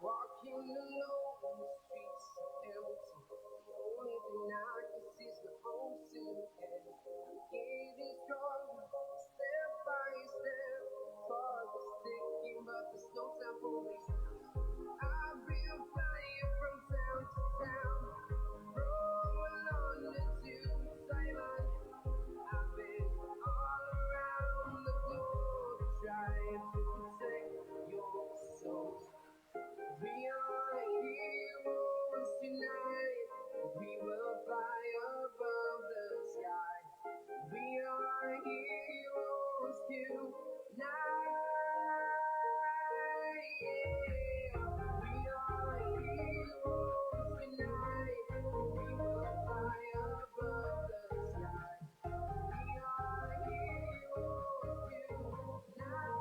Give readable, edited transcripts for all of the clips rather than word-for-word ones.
Walking alone on the streets empty. Only thing I can see is my own silhouette. I'm getting stronger, step by step. Far is sticking, but there's no time for me. I've been flying from town to town, from London to Taiwan. I've been all around the globe trying to protect your soul. We are heroes tonight. We will fly above the sky. We are heroes tonight. Yeah. We are heroes tonight. We will fly above the sky. We are heroes tonight.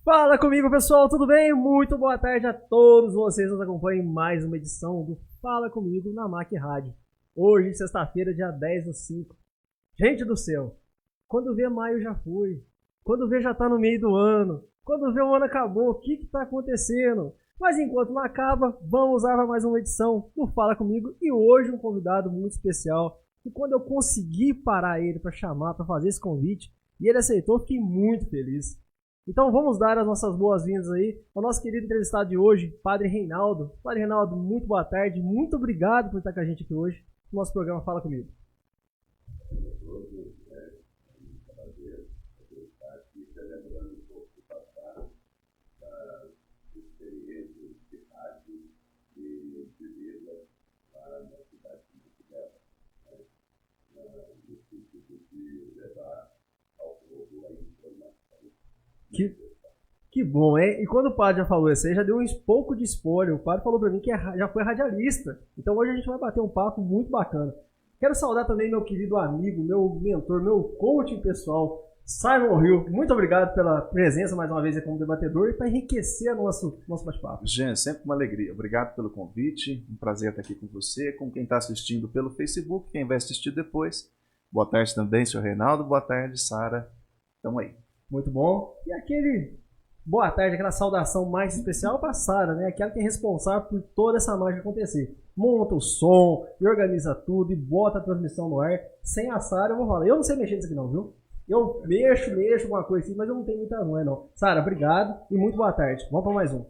Fala comigo, pessoal, tudo bem? Muito boa tarde a todos vocês que nos acompanham em mais uma edição do Fala Comigo na MAC Rádio. Hoje, sexta-feira, dia 10/5. Gente do céu, quando vê maio já foi, quando vê já tá no meio do ano, quando vê o ano acabou, o que tá acontecendo? Mas enquanto não acaba, vamos lá para mais uma edição do Fala Comigo e hoje um convidado muito especial. E quando eu consegui parar ele para chamar, para fazer esse convite, e ele aceitou, fiquei muito feliz. Então vamos dar as nossas boas-vindas aí ao nosso querido entrevistado de hoje, Padre Reinaldo. Padre Reinaldo, muito boa tarde, muito obrigado por estar com a gente aqui hoje no nosso programa Fala Comigo. Que bom, hein? E quando o padre já falou isso aí, já deu um pouco de spoiler. O padre falou pra mim que já foi radialista. Então hoje a gente vai bater um papo muito bacana. Quero saudar também meu querido amigo, meu mentor, meu coaching pessoal, Simon Hill. Muito obrigado pela presença mais uma vez aí como debatedor e para enriquecer nosso bate-papo. Gente, sempre uma alegria. Obrigado pelo convite. Um prazer estar aqui com você, com quem está assistindo pelo Facebook, quem vai assistir depois. Boa tarde também, senhor Reinaldo. Boa tarde, Sara. Tamo aí. Muito bom. E aquele boa tarde, aquela saudação mais especial para a Sara, né? Aquela que é responsável por toda essa mágica acontecer. Monta o som, e organiza tudo e bota a transmissão no ar. Sem a Sara, eu vou falar. Eu não sei mexer nisso aqui não, viu? Eu mexo alguma coisa assim, mas eu não tenho muita mãe não. Sara, obrigado e muito boa tarde. Vamos para mais um.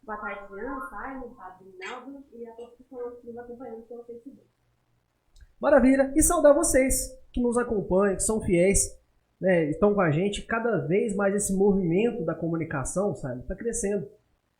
Boa tarde, Jean, Simon, Padre Rinaldo e a todos que estão nos acompanhando pelo Facebook. Maravilha! E saudar vocês que nos acompanham, que são fiéis, né, estão com a gente. Cada vez mais esse movimento da comunicação, sabe, está crescendo.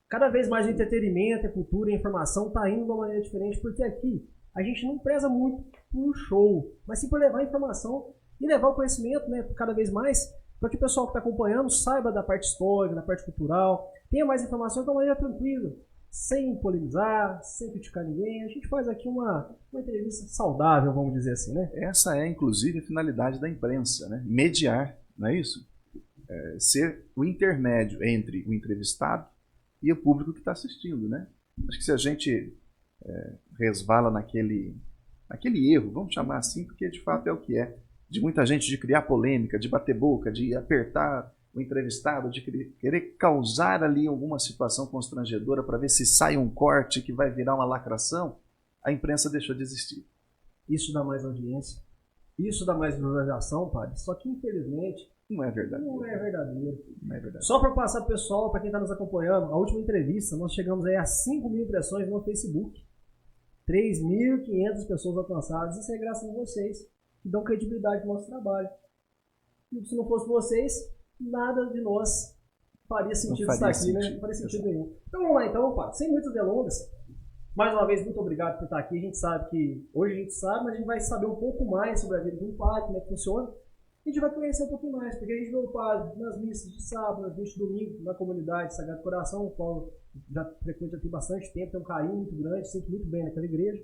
Cada vez mais o entretenimento, a cultura e a informação está indo de uma maneira diferente, porque aqui a gente não preza muito por show, mas sim por levar a informação e levar o conhecimento, né, cada vez mais, para que o pessoal que está acompanhando saiba da parte histórica, da parte cultural, tenha mais informações de uma maneira tranquila, sem polemizar, sem criticar ninguém. A gente faz aqui uma entrevista saudável, vamos dizer assim, né? Essa é, inclusive, a finalidade da imprensa, né? Mediar, não é isso? Ser o intermédio entre o entrevistado e o público que está assistindo, né? Acho que se a gente resvala naquele erro, vamos chamar assim, porque de fato é o que é, de muita gente de criar polêmica, de bater boca, de apertar o entrevistado, de querer causar ali alguma situação constrangedora para ver se sai um corte que vai virar uma lacração, a imprensa deixou de existir. Isso dá mais audiência, isso dá mais visualização, padre, só que infelizmente não é verdadeiro. Não é verdadeiro. Não é verdadeiro. Só para passar pro pessoal, para quem está nos acompanhando, a última entrevista, nós chegamos aí a 5.000 impressões no Facebook. 3.500 pessoas alcançadas. Isso é graças a vocês, que dão credibilidade ao nosso trabalho. E se não fosse vocês, nada de nós faria sentido estar aqui, né? Não faria sentido nenhum. Então vamos lá, então, padre. Sem muitas delongas, mais uma vez, muito obrigado por estar aqui. A gente sabe que, hoje a gente sabe, mas a gente vai saber um pouco mais sobre a vida de um padre, como é que funciona. A gente vai conhecer um pouquinho mais, porque a gente vê o padre nas missas de sábado, nas missas de domingo, na comunidade Sagrado Coração, o qual já frequenta aqui bastante tempo, tem um carinho muito grande, sinto muito bem naquela igreja.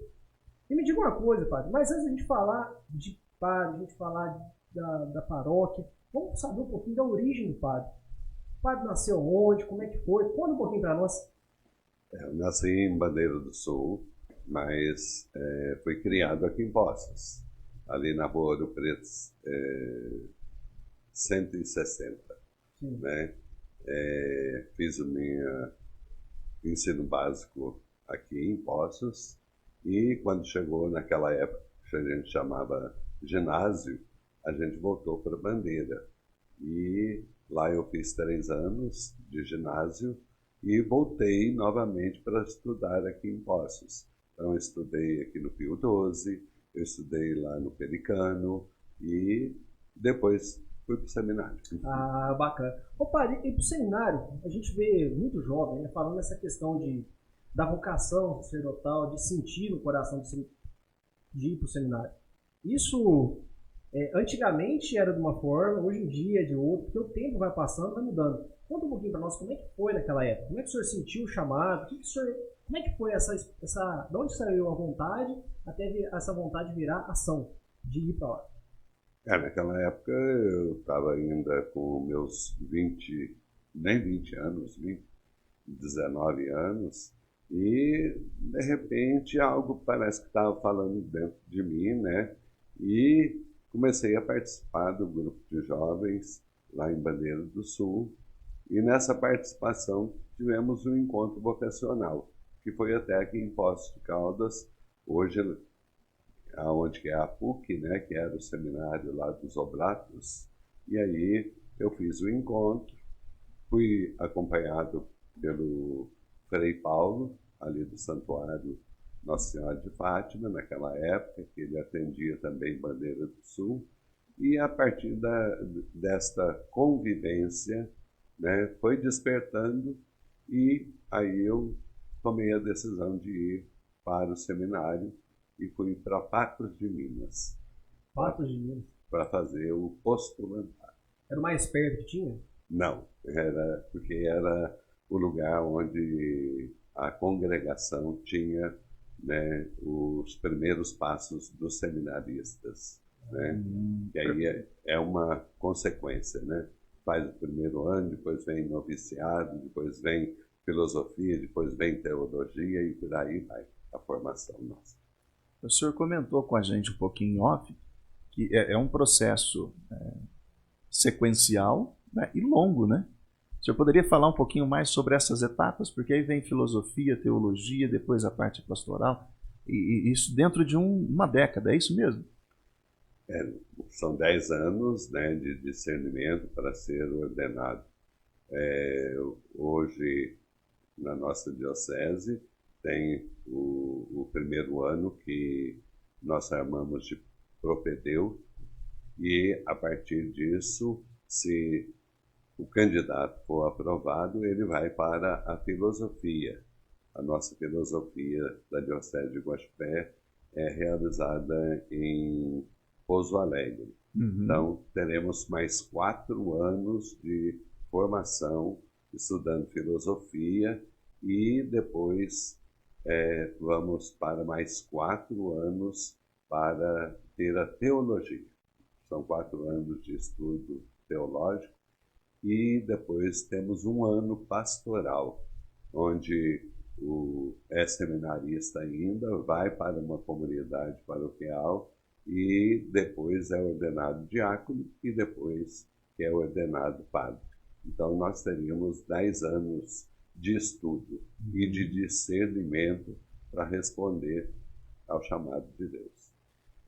E me diga uma coisa, padre, mas antes de a gente falar de padre, a gente falar da paróquia, vamos saber um pouquinho da origem do padre. O padre nasceu onde, como é que foi? Conta um pouquinho para nós. Eu nasci em Bandeira do Sul, mas fui criado aqui em Poços, ali na Rua Ouro Preto 160. Né? Fiz o meu ensino básico aqui em Poços e quando chegou naquela época que a gente chamava ginásio, a gente voltou para Bandeira. E lá eu fiz 3 anos de ginásio e voltei novamente para estudar aqui em Poços. Então eu estudei aqui no Pio XII, eu estudei lá no Pelicano e depois fui para o seminário. Ah, bacana. Ô padre, e para o seminário, a gente vê muito jovem, né, falando nessa questão da vocação sacerdotal, de sentir no coração de ir para o seminário. Isso antigamente era de uma forma, hoje em dia é de outra, porque o tempo vai passando, vai mudando. Conta um pouquinho para nós como é que foi naquela época, como é que o senhor sentiu o chamado, como é que foi de onde saiu a vontade até essa vontade virar ação, de ir para lá? Naquela época eu estava ainda com meus 20 anos, 19 anos, e de repente algo parece que estava falando dentro de mim, né? E comecei a participar do grupo de jovens lá em Bandeira do Sul, e nessa participação tivemos um encontro vocacional, que foi até aqui em Poços de Caldas, hoje onde é a PUC, né, que era o seminário lá dos Oblatos, e aí eu fiz o encontro, fui acompanhado pelo Frei Paulo, ali do Santuário Nossa Senhora de Fátima, naquela época, que ele atendia também Bandeira do Sul, e a partir desta convivência, né, foi despertando, e aí eu tomei a decisão de ir para o seminário, e fui para Patos de Minas. Patos de Minas? Para fazer o postulantário. Era o mais perto que tinha? Não, porque era o lugar onde a congregação tinha, né, os primeiros passos dos seminaristas. Né? E aí é uma consequência, né? Faz o primeiro ano, depois vem noviciado, depois vem filosofia, depois vem teologia e por aí vai a formação nossa. O senhor comentou com a gente um pouquinho em off que é um processo sequencial, né, e longo, né? O senhor poderia falar um pouquinho mais sobre essas etapas? Porque aí vem filosofia, teologia, depois a parte pastoral, e isso dentro de uma década, é isso mesmo? São 10 anos, né, de discernimento para ser ordenado. Hoje na nossa diocese tem o primeiro ano que nós chamamos de propedêutico, e a partir disso, se o candidato for aprovado, ele vai para a filosofia. A nossa filosofia da Diocese de Guaxupé é realizada em Pouso Alegre. Então, teremos mais 4 anos de formação estudando filosofia e depois vamos para mais 4 anos para ter a teologia. São 4 anos de estudo teológico e depois temos um ano pastoral, onde o seminarista ainda vai para uma comunidade paroquial e depois é ordenado diácono e depois é ordenado padre. Então nós teríamos 10 anos de estudo e de discernimento para responder ao chamado de Deus.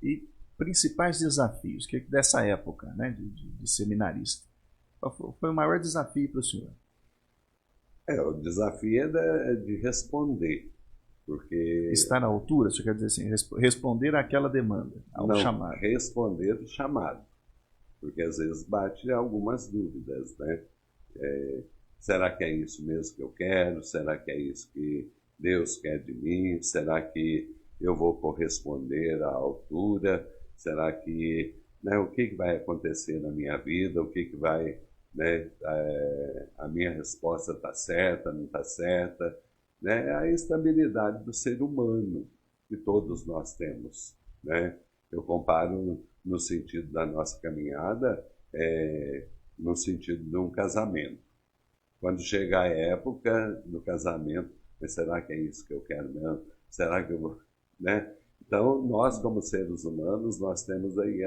E principais desafios que dessa época, né, de seminarista? Qual foi o maior desafio para o senhor? O desafio é de responder, porque... Estar à altura, você quer dizer assim, responder àquela demanda, ao chamado. Responder o chamado, porque às vezes bate algumas dúvidas, né? Será que é isso mesmo que eu quero? Será que é isso que Deus quer de mim? Será que eu vou corresponder à altura? Será que, né, o que vai acontecer na minha vida? O que vai... Né, a minha resposta está certa, não está certa, né, a estabilidade do ser humano que todos nós temos, né? Eu comparo no sentido da nossa caminhada, no sentido de um casamento. Quando chega a época do casamento, mas será que é isso que eu quero mesmo? Será que eu vou, né? Então, nós como seres humanos, nós temos aí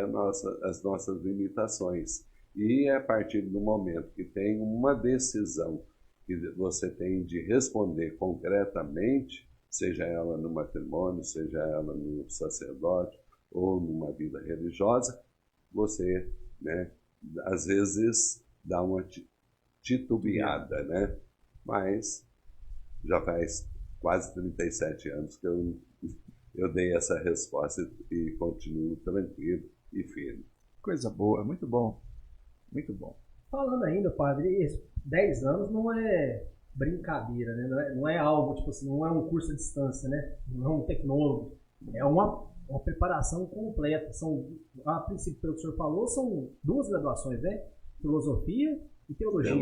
as nossas limitações. E é a partir do momento que tem uma decisão que você tem de responder concretamente, seja ela no matrimônio, seja ela no sacerdócio ou numa vida religiosa, você, né, às vezes dá uma titubeada, né? Mas já faz quase 37 anos que eu dei essa resposta e continuo tranquilo e firme. Coisa boa, muito bom. Muito bom. Falando ainda, padre, 10 anos não é brincadeira, né? Não é algo, tipo assim, não é um curso à distância, né? Não é um tecnólogo. É uma preparação completa. A princípio, pelo que o senhor falou, são 2 graduações, né? Filosofia e teologia.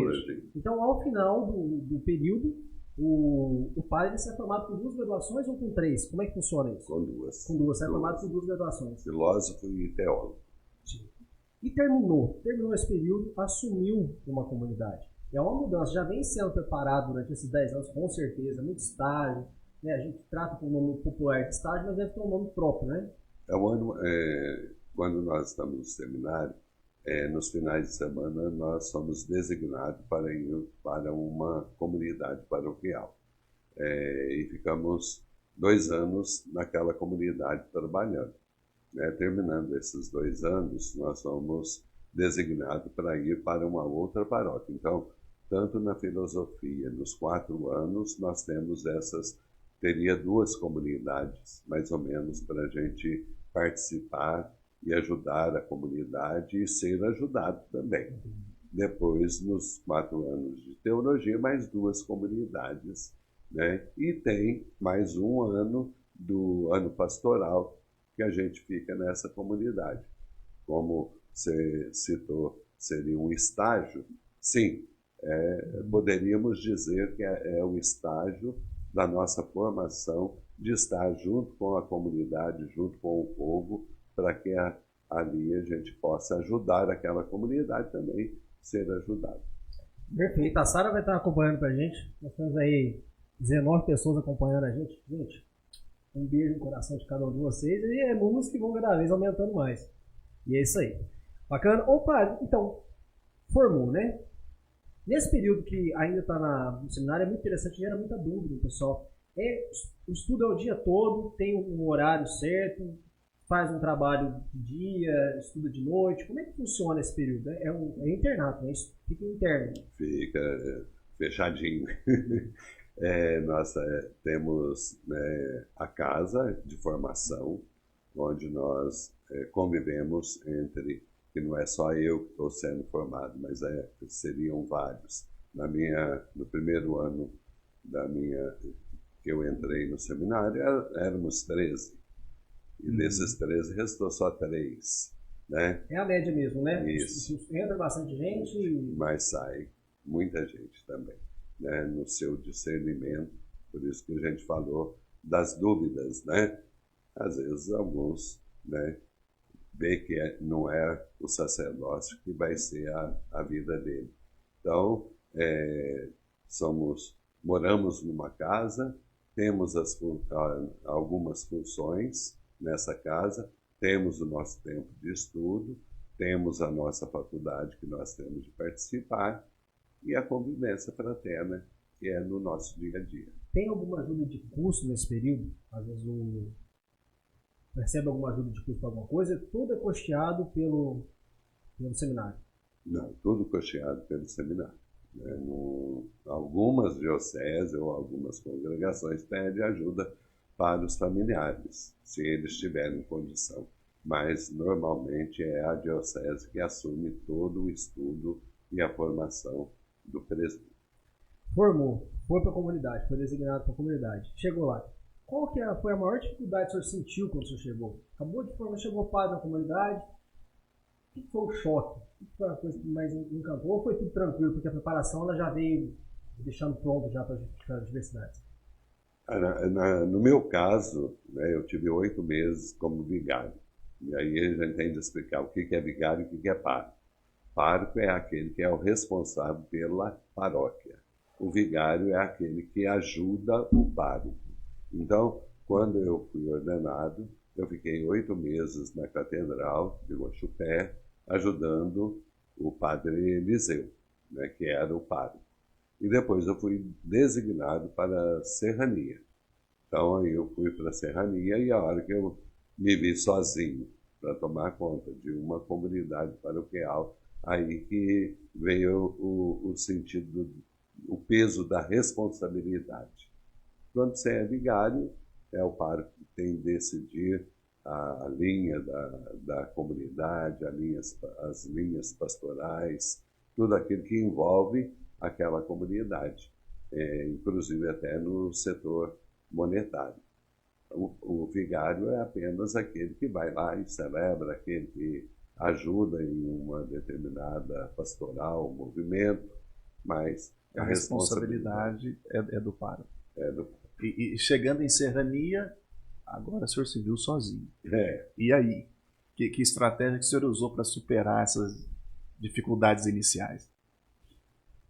Então, ao final do período, o padre se é formado com 2 graduações ou com 3? Como é que funciona isso? Com 2. Com 2, você é formado com 2 graduações. Filósofo e teólogo. Sim. E terminou esse período, assumiu uma comunidade. É uma mudança, já vem sendo preparado durante esses 10 anos, com certeza, muito estágio, né? A gente trata com o nome popular de estágio, mas deve ter um nome próprio, né? Quando nós estamos no seminário, nos finais de semana, nós somos designados para ir para uma comunidade paroquial. E ficamos 2 anos naquela comunidade trabalhando. Terminando esses 2 anos, nós somos designados para ir para uma outra paróquia. Então, tanto na filosofia, nos 4 anos, nós temos teria 2 comunidades, mais ou menos, para a gente participar e ajudar a comunidade e ser ajudado também. Depois, nos 4 anos de teologia, mais 2 comunidades, né? E tem mais 1 ano do ano pastoral, que a gente fica nessa comunidade. Como você citou, seria um estágio? Sim, poderíamos dizer que é o estágio da nossa formação de estar junto com a comunidade, junto com o povo, para que ali a gente possa ajudar aquela comunidade também ser ajudada. Perfeito. A Sara vai estar acompanhando para a gente. Nós temos aí 19 pessoas acompanhando a gente. Gente, um beijo no coração de cada um de vocês e números que vão cada vez aumentando mais. E é isso aí. Bacana. Opa, então, formou, né? Nesse período que ainda está no seminário, é muito interessante, gera muita dúvida, pessoal. O estudo é o dia todo, tem um horário certo, faz um trabalho de dia, estuda de noite. Como é que funciona esse período? É internato, né? Isso fica interno. Fica fechadinho. Nós temos, né, a casa de formação, onde nós convivemos entre, que não é só eu que estou sendo formado, mas seriam vários. No primeiro ano que eu entrei no seminário, éramos 13. E desses 13 restou só 3. Né? É a média mesmo, né? Isso. Entra bastante gente. Mas sai muita gente também, né? No seu discernimento. Por isso que a gente falou das dúvidas, né? Às vezes alguns, né, vê que não é o sacerdócio que vai ser a vida dele. Então, moramos numa casa, temos algumas funções nessa casa, temos o nosso tempo de estudo, temos a nossa faculdade que nós temos de participar e a convivência fraterna que é no nosso dia a dia. Tem alguma ajuda de custo nesse período? Às vezes recebe alguma ajuda de custo para alguma coisa? Tudo é custeado pelo seminário? Não, tudo custeado pelo seminário. Né? Algumas dioceses ou algumas congregações pedem ajuda para os familiares, se eles tiverem condição. Mas, normalmente, é a diocese que assume todo o estudo e a formação do presbítero. Formou, foi para a comunidade, foi designado para a comunidade. Chegou lá. Qual foi a maior dificuldade que o senhor sentiu quando o senhor chegou? Acabou de formar, chegou padre na comunidade. O que foi o choque? O que foi a coisa que mais encantou? Ou foi tudo tranquilo, porque a preparação ela já veio deixando pronto já para as diversidades? No meu caso, né, eu tive 8 meses como vigário. E aí a gente tem de explicar o que é vigário e o que é pároco. Pároco é aquele que é o responsável pela paróquia. O vigário é aquele que ajuda o pároco. Então, quando eu fui ordenado, eu fiquei 8 meses na Catedral de Guaxupé, ajudando o padre Eliseu, né, que era o pároco. E depois eu fui designado para a Serrania. Então, aí eu fui para a Serrania e a hora que eu me vi sozinho para tomar conta de uma comunidade paroquial, aí que veio o sentido, o peso da responsabilidade. Quando você é vigário, é o pároco que tem de decidir a linha da comunidade, as linhas pastorais, tudo aquilo que envolve aquela comunidade, inclusive até no setor monetário. O vigário é apenas aquele que vai lá e celebra, aquele que ajuda em uma determinada pastoral, movimento, mas a responsabilidade é do pároco. É do... E chegando em Serrania, agora o senhor se viu sozinho. É. E aí? Que estratégia que o senhor usou para superar essas dificuldades iniciais?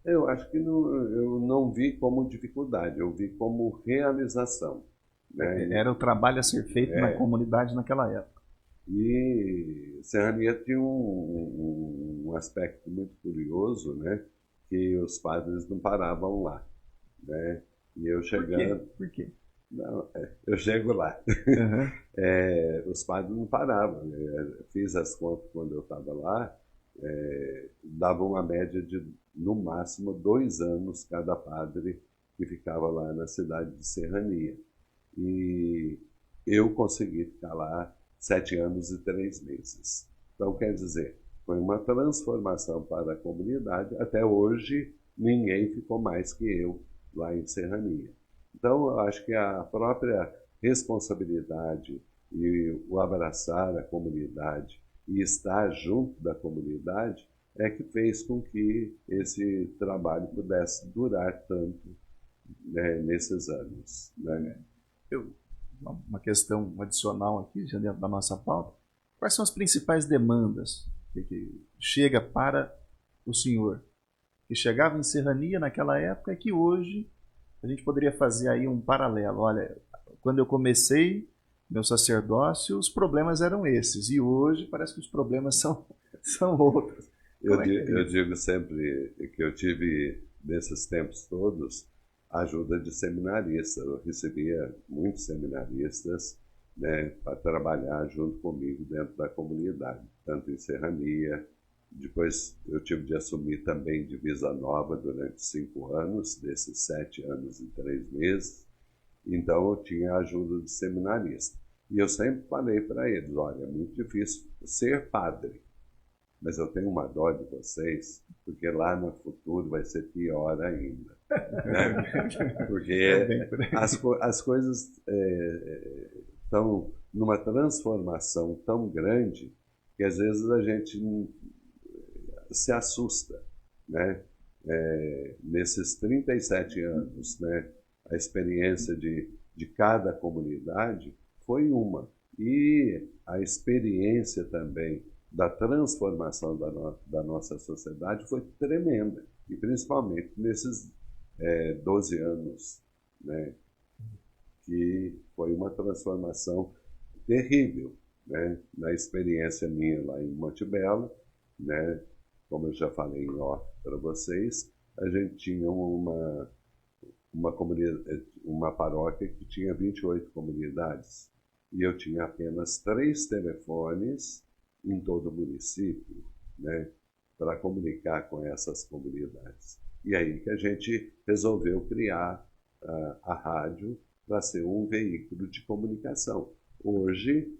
Eu acho que eu não vi como dificuldade, eu vi como realização. Né? Era o trabalho a ser feito na comunidade naquela época. E Serrania tinha um aspecto muito curioso, né? Que os padres não paravam lá. Né? E eu chegando... Por quê? Não, eu chego lá. Uhum. Os padres não paravam. Fiz as contas quando eu estava lá, dava uma média de, no máximo, 2 anos cada padre que ficava lá na cidade de Serrania. E eu consegui ficar lá 7 anos e 3 meses. Então, quer dizer, foi uma transformação para a comunidade. Até hoje, ninguém ficou mais que eu lá em Serrania. Então, eu acho que a própria responsabilidade e o abraçar a comunidade e estar junto da comunidade é que fez com que esse trabalho pudesse durar tanto, né, nesses anos. Né? Uma questão adicional aqui, já dentro da nossa pauta. Quais são as principais demandas que chega para o senhor, que chegava em Serrania naquela época e que hoje a gente poderia fazer aí um paralelo? Olha, quando eu comecei meu sacerdócio, os problemas eram esses, e hoje parece que os problemas são outros. Eu digo sempre que eu tive, nesses tempos todos, ajuda de seminaristas. Eu recebia muitos seminaristas, né, para trabalhar junto comigo dentro da comunidade, tanto em Serrania Depois eu tive de assumir também Divisa Nova durante 5 anos, desses 7 anos e 3 meses. Então eu tinha a ajuda de seminarista. E eu sempre falei para eles, olha, é muito difícil ser padre, mas eu tenho uma dó de vocês, porque lá no futuro vai ser pior ainda. Né? Porque as coisas estão numa transformação tão grande que às vezes a gente se assusta. Né? Nesses 37 anos, né, a experiência de cada comunidade foi uma. E a experiência também da transformação da nossa sociedade foi tremenda. E principalmente nesses 12 anos, né, que foi uma transformação terrível. Né, na experiência minha lá em Monte Belo, né, como eu já falei em off para vocês, a gente tinha uma paróquia que tinha 28 comunidades. E eu tinha apenas 3 telefones em todo o município, né, para comunicar com essas comunidades. E aí que a gente resolveu criar a rádio para ser um veículo de comunicação. Hoje,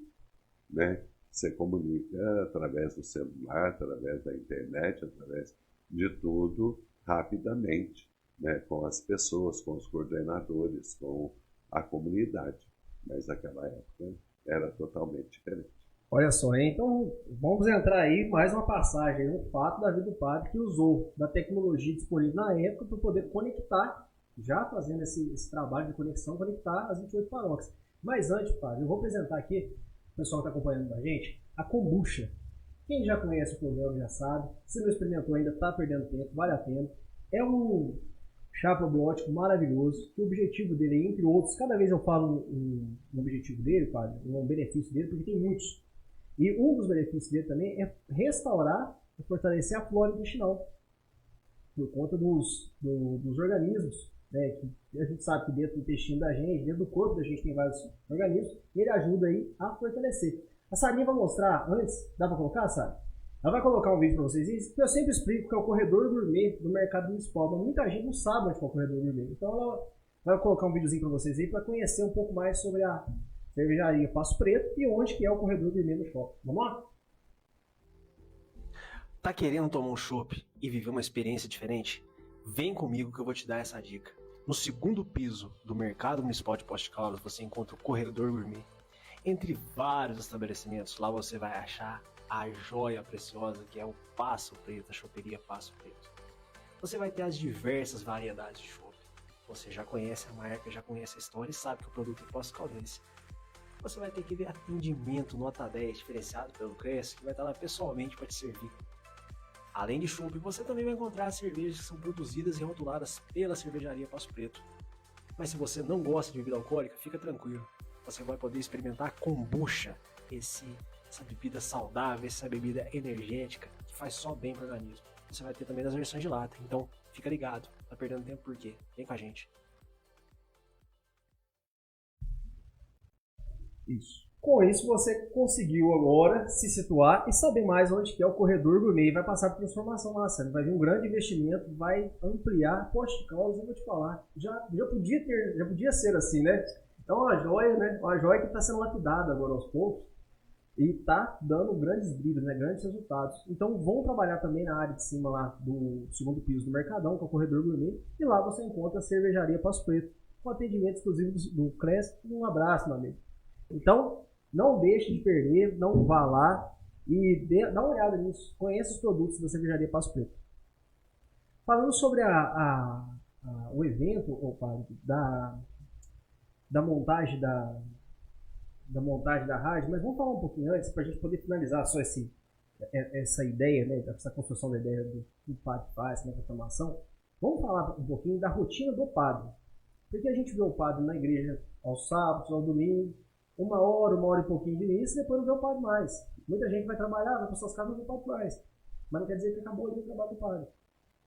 né, você comunica através do celular, através da internet, através de tudo, rapidamente, né, com as pessoas, com os coordenadores, com a comunidade. Mas naquela época era totalmente diferente. Olha só, então vamos entrar aí mais uma passagem, um fato da vida do padre que usou da tecnologia disponível na época para poder conectar, já fazendo esse trabalho de conexão, conectar as 28 paróquias. Mas antes, padre, eu vou apresentar aqui, o pessoal que está acompanhando a gente, a kombucha. Quem já conhece o programa já sabe, se não experimentou ainda, está perdendo tempo, vale a pena. É um chá probiótico maravilhoso, que o objetivo dele, entre outros, cada vez eu falo um objetivo dele, padre, um benefício dele, porque tem muitos. E um dos benefícios dele também é restaurar e fortalecer a flora intestinal, por conta dos organismos, né, que a gente sabe que dentro do intestino da gente, dentro do corpo da gente tem vários organismos, e ele ajuda aí a fortalecer. A Sarinha vai mostrar antes, dá para colocar, Sara? Ela vai colocar um vídeo para vocês, e eu sempre explico que é o corredor gourmet do mercado municipal, mas muita gente não sabe onde é o corredor gourmet. Então ela vai colocar um videozinho para vocês aí para conhecer um pouco mais sobre a cervejaria Passo Preto e onde que é o corredor gourmet no shopping. Vamos lá? Tá querendo tomar um chopp e viver uma experiência diferente? Vem comigo que eu vou te dar essa dica. No 2º piso do Mercado Municipal de Poços de Caldas você encontra o Corredor Gourmet. Entre vários estabelecimentos, lá você vai achar a joia preciosa que é o Passo Preto, a choperia Passo Preto. Você vai ter as diversas variedades de chopp. Você já conhece a marca, já conhece a história e sabe que o produto é Poços Caldense. Você vai ter aquele atendimento nota 10 diferenciado pelo Cresce, que vai estar lá pessoalmente para te servir. Além de chopp, você também vai encontrar cervejas que são produzidas e rotuladas pela cervejaria Passo Preto. Mas se você não gosta de bebida alcoólica, fica tranquilo. Você vai poder experimentar a kombucha, essa bebida saudável, essa bebida energética que faz só bem para o organismo. Você vai ter também das versões de lata, então fica ligado, tá perdendo tempo por quê? Vem com a gente. Isso. Com isso você conseguiu agora se situar e saber mais onde que é o corredor gourmet e vai passar por transformação lá, sabe? Vai vir um grande investimento, vai ampliar Poços de Caldas, eu vou te falar. Já podia ser assim, né? Então uma joia, né? Uma joia que está sendo lapidada agora aos poucos e está dando grandes brilhos, né? Grandes resultados. Então vão trabalhar também na área de cima lá do 2º piso do Mercadão, que é o corredor gourmet, e lá você encontra a cervejaria Passo Preto, com atendimento exclusivo do Cresce. Um abraço, meu amigo. Então, não deixe de perder, não vá lá e dá uma olhada nisso. Conheça os produtos da cervejaria Passo Preto. Falando sobre o evento, da montagem da rádio, mas vamos falar um pouquinho antes para a gente poder finalizar só essa ideia, né, essa construção da ideia do que o padre faz, né, da formação. Vamos falar um pouquinho da rotina do padre. Porque a gente vê o padre na igreja aos sábados, aos domingos, uma hora e pouquinho de missa, e depois não vê o padre mais. Muita gente vai trabalhar, vai para suas casas e não vê o padre mais. Mas não quer dizer que acabou ali o trabalho do padre.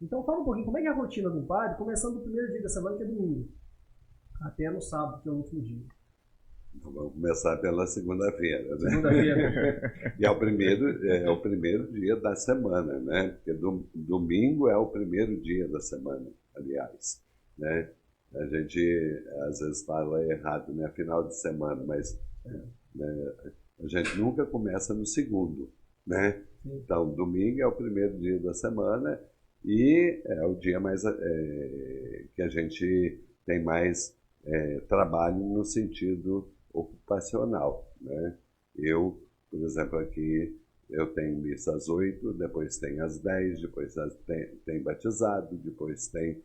Então fala um pouquinho como é que é a rotina do padre, começando do primeiro dia da semana, que é domingo, até no sábado, que é o último dia. Vamos começar pela segunda-feira, né? Segunda-feira. E é o primeiro dia da semana, né? Porque domingo é o primeiro dia da semana, aliás, né? A gente às vezes fala errado, né? Final de semana, mas né, a gente nunca começa no segundo, né? Então, domingo é o primeiro dia da semana e é o dia mais que a gente tem mais trabalho no sentido ocupacional, né? Eu, por exemplo, aqui eu tenho missa às 8, depois tem às 10, depois tem batizado, depois tem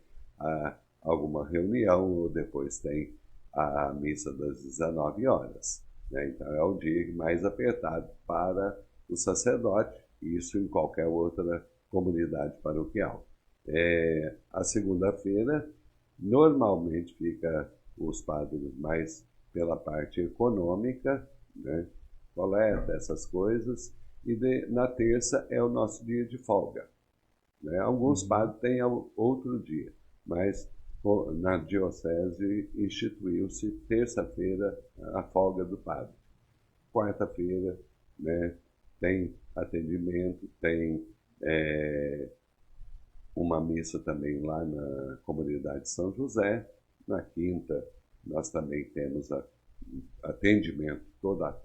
alguma reunião, depois tem a missa das 19 horas, né? Então é o dia mais apertado para o sacerdote, isso em qualquer outra comunidade paroquial. A segunda-feira normalmente fica os padres mais pela parte econômica, né? Coleta, essas coisas, e na terça é o nosso dia de folga, né? Alguns padres têm outro dia, mas na diocese instituiu-se terça-feira a folga do padre. Quarta-feira, né, tem atendimento, tem uma missa também lá na comunidade de São José. Na quinta, nós também temos atendimento toda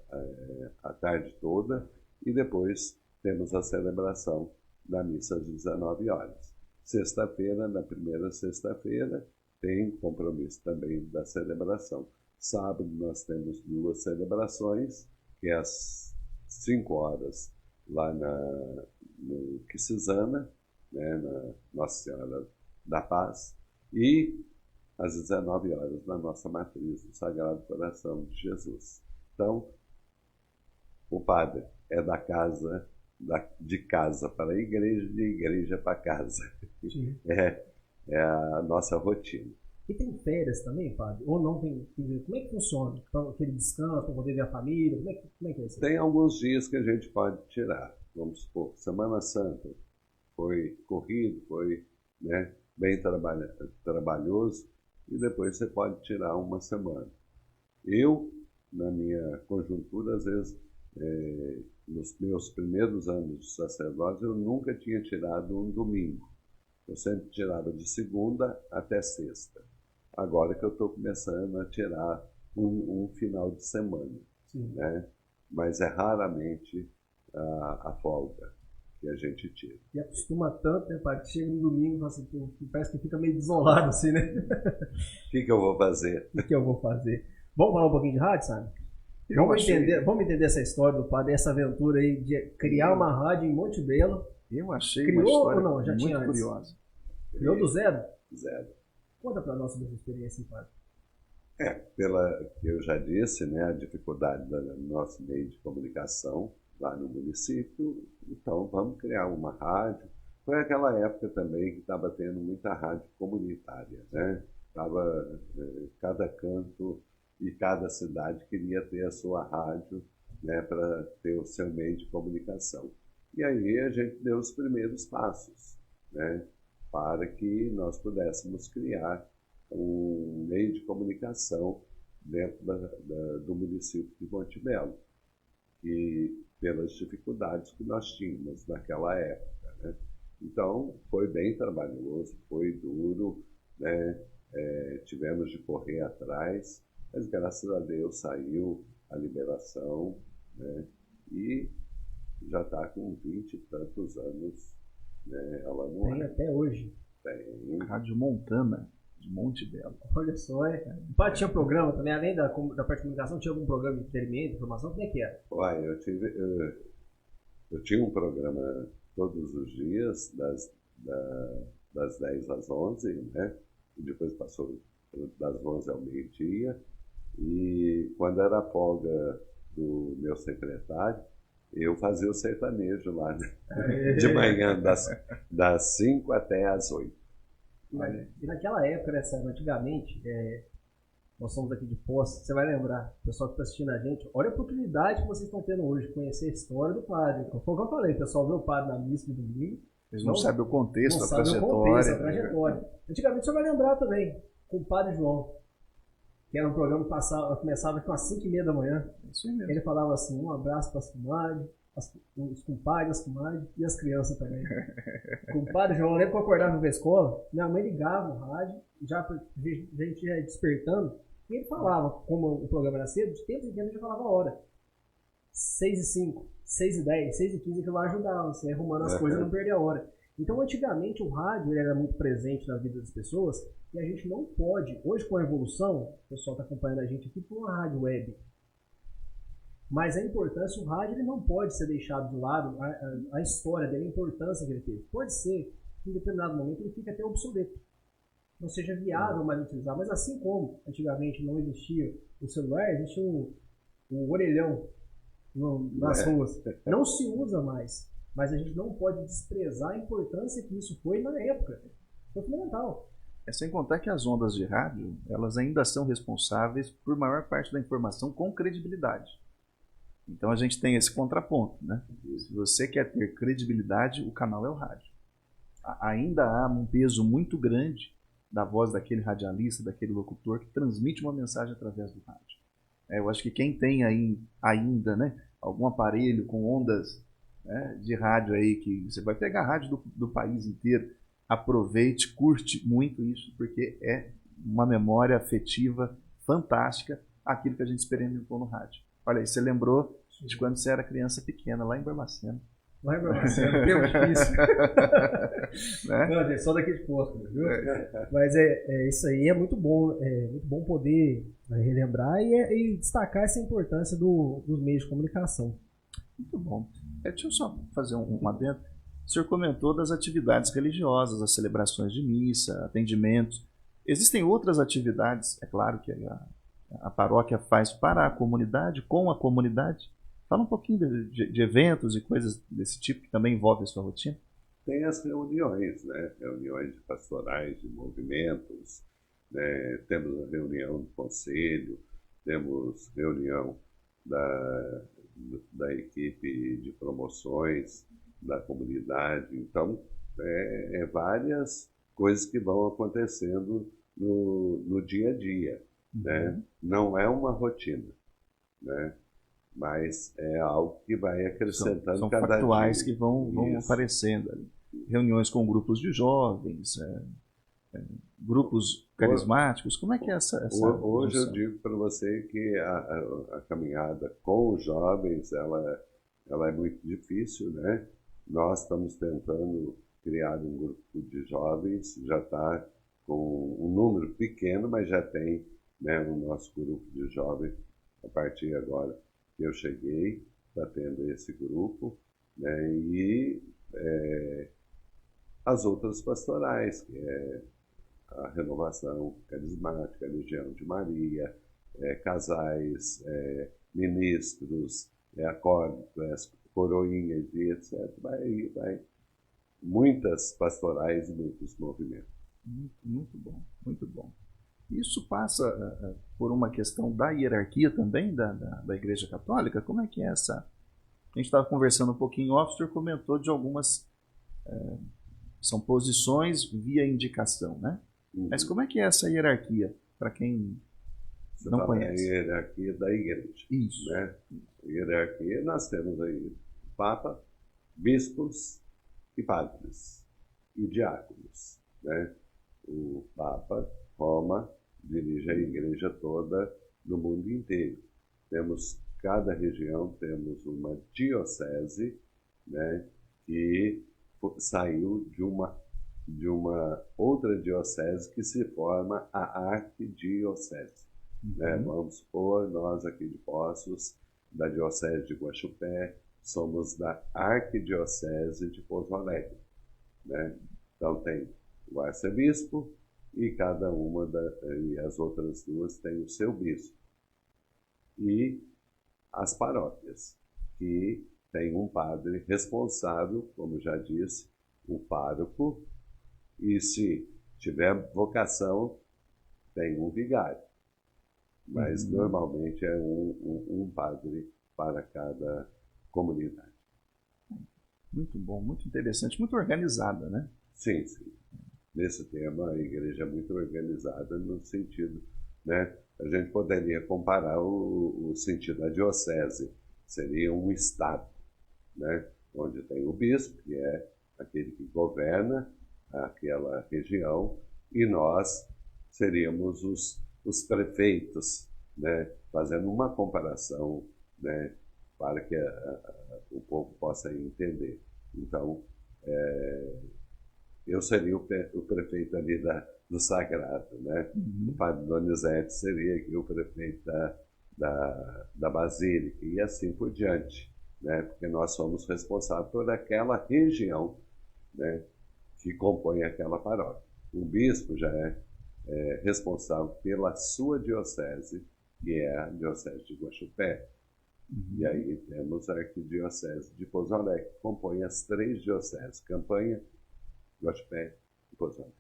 a tarde toda, e depois temos a celebração da missa às 19 horas. Sexta-feira, na primeira sexta-feira, tem compromisso também da celebração. Sábado nós temos 2 celebrações, que é às 5 horas lá no Quisizana, né, na Nossa Senhora da Paz, e às 19 horas na nossa matriz do Sagrado Coração de Jesus. Então, o padre é de casa para a igreja, de igreja para casa. É a nossa rotina. E tem férias também, padre? Ou não tem? Como é que funciona? Aquele descanso, para poder ver a família? Como é que é isso? Tem alguns dias que a gente pode tirar. Vamos supor, Semana Santa foi corrido, foi, né, bem trabalhoso, e depois você pode tirar uma semana. Eu, na minha conjuntura, às vezes, nos meus primeiros anos de sacerdócio, eu nunca tinha tirado um domingo. Eu sempre tirava de segunda até sexta. Agora que eu estou começando a tirar um final de semana, né? Mas é raramente a folga que a gente tira. E acostuma tanto, né, pai, que chega no domingo e fala assim, parece que fica meio desolado assim, né? O que eu vou fazer? O que eu vou fazer? Vamos falar um pouquinho de rádio, sabe? Vamos entender essa história do padre, essa aventura aí de criar uma rádio em Monte Belo. Eu achei Criou uma história ou não? Já muito tinha antes? curiosa. Criou do zero? Zero. Conta para nós sobre essa experiência, padre. Pela que eu já disse, né, a dificuldade do nosso meio de comunicação lá no município, então vamos criar uma rádio. Foi aquela época também que estava tendo muita rádio comunitária, né? Cada canto e cada cidade queria ter a sua rádio, né, para ter o seu meio de comunicação. E aí a gente deu os primeiros passos, né, para que nós pudéssemos criar um meio de comunicação dentro do município de Monte Belo, e pelas dificuldades que nós tínhamos naquela época, né? Então, foi bem trabalhoso, foi duro, né? Tivemos de correr atrás, mas graças a Deus saiu a liberação, né? E já está com 20 e tantos anos, né? Ela não Tem até hoje. Tem. Rádio Montana, de Monte Belo. Olha só, O padre tinha programa também, além da parte de comunicação, tinha algum programa de entretenimento, informação? Como é que era? Olha, eu tinha um programa todos os dias, das 10 às 11, né? E depois passou das 11 ao meio-dia. E quando era a folga do meu secretário, eu fazia o sertanejo lá, né? De manhã, das 5 até às 8. E naquela época, né, sabe, antigamente, nós somos aqui de Poços, você vai lembrar, o pessoal que está assistindo a gente, olha a oportunidade que vocês estão tendo hoje, conhecer a história do padre. Foi o que eu falei, o pessoal vê o padre na missa de domingo. Eles não sabem o contexto, a trajetória. Antigamente você vai lembrar também, com o padre João, que era um programa que começava com as 5h30 da manhã. Isso aí mesmo. Ele falava assim, um abraço para as comadres, os compadres, as comadres e as crianças também. Compadre, eu lembro que eu acordava pra escola, minha mãe ligava o rádio, a gente já despertando, e ele falava, como o programa era cedo, de tempo em tempo a gente falava a hora. 6h05, 6h10, 6h15, que lá ajudava, você arrumando as coisas e não perder a hora. Então, antigamente, o rádio ele era muito presente na vida das pessoas, e a gente não pode, hoje com a evolução, o pessoal está acompanhando a gente aqui por uma rádio web, mas a importância, o rádio ele não pode ser deixado de lado, a história dele, a importância que ele teve. Pode ser que em determinado momento ele fique até obsoleto, não seja viável mais utilizar, mas assim como antigamente não existia o celular, existe o orelhão nas ruas. Não se usa mais, mas a gente não pode desprezar a importância que isso foi na época. Foi fundamental. Sem contar que as ondas de rádio, elas ainda são responsáveis por maior parte da informação com credibilidade. Então a gente tem esse contraponto, né? Se você quer ter credibilidade, o canal é o rádio. Ainda há um peso muito grande da voz daquele radialista, daquele locutor que transmite uma mensagem através do rádio. Eu acho que quem tem aí ainda, né, algum aparelho com ondas, né, de rádio aí, que você vai pegar a rádio do país inteiro, aproveite, curte muito isso, porque é uma memória afetiva fantástica aquilo que a gente experimentou no rádio. Olha aí, você lembrou de quando você era criança pequena, lá em Barbacena. Lá em Barbacena, tempo difícil. Né? Não, gente, só daqui de Porto, viu? Mas isso aí é muito bom poder relembrar e destacar essa importância dos meios de comunicação. Muito bom. Deixa eu só fazer um adendo. O senhor comentou das atividades religiosas, as celebrações de missa, atendimentos. Existem outras atividades, é claro que a paróquia faz para a comunidade, com a comunidade. Fala um pouquinho de eventos e coisas desse tipo que também envolvem a sua rotina. Tem as reuniões, né? Reuniões de pastorais, de movimentos, né? Temos a reunião do conselho, temos reunião da equipe de promoções da comunidade. Então, várias coisas que vão acontecendo no dia a dia. Né? Não é uma rotina, né? Mas é algo que vai acrescentando são cada factuais dia. Que vão aparecendo ali. Reuniões com grupos de jovens, grupos carismáticos. Como é que é essa Hoje função? eu digo para você que a caminhada com os jovens ela é muito difícil, né? Nós estamos tentando criar um grupo de jovens, já está com um número pequeno, mas já tem, né, o nosso grupo de jovens. A partir agora que eu cheguei, está tendo esse grupo, né, e as outras pastorais, que é a Renovação Carismática, a Legião de Maria, casais, ministros, acólitos, coroinhas e etc. Vai muitas pastorais e muitos movimentos. Muito bom, muito bom. Isso passa por uma questão da hierarquia também da Igreja Católica? Como é que é essa? A gente estava conversando um pouquinho off, o senhor comentou de algumas... são posições via indicação, né? Mas como é que é essa hierarquia, para quem não conhece? A hierarquia da Igreja. Isso. Né? A hierarquia, nós temos aí Papa, bispos e padres e diáconos, né? O Papa, Roma, dirige a igreja toda no mundo inteiro. Cada região temos uma diocese, né, que saiu de uma outra diocese que se forma a arquidiocese. Né? Vamos supor, nós aqui de Poços, da diocese de Guaxupé, somos da arquidiocese de Pouso Alegre. Né? Então tem o arcebispo e cada uma e as outras duas têm o seu bispo. E as paróquias, que tem um padre responsável, como já disse, o pároco, e se tiver vocação, tem um vigário. Mas normalmente é um padre para cada comunidade. Muito bom, muito interessante, muito organizada, né? Sim, sim. Nesse tema, a igreja é muito organizada no sentido, né? A gente poderia comparar o sentido da diocese. Seria um estado, né? Onde tem o bispo, que é aquele que governa aquela região, e nós seríamos os prefeitos, né? Fazendo uma comparação, né? Para que o povo possa entender. Então, eu seria o prefeito ali do Sagrado, né? O padre Donizete seria aqui o prefeito da Basílica, e assim por diante, né? Porque nós somos responsáveis por aquela região, né? Que compõe aquela paróquia. O bispo já é responsável pela sua diocese, que é a diocese de Guaxupé. E aí temos a arquidiocese de Pouso Alegre, que compõe as 3 dioceses: Campanha, Guaxupé e Pouso Alegre.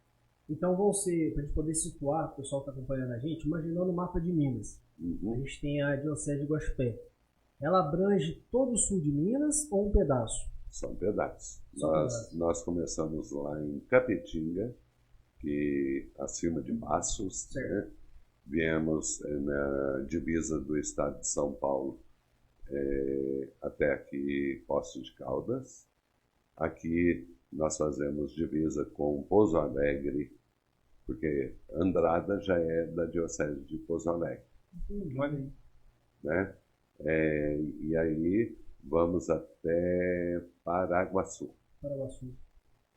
Então vão ser, para a gente poder situar, o pessoal que está acompanhando a gente, imaginando o mapa de Minas. A gente tem a diocese de Guaxupé. Ela abrange todo o sul de Minas ou um pedaço? São pedaços. Pedaços. Nós começamos lá em Capetinga, que acima de Passos, né? Viemos na divisa do estado de São Paulo, até aqui Poços de Caldas. Aqui nós fazemos divisa com Pouso Alegre, porque Andrada já é da diocese de Pouso Alegre. Né? E aí vamos até Paraguaçu.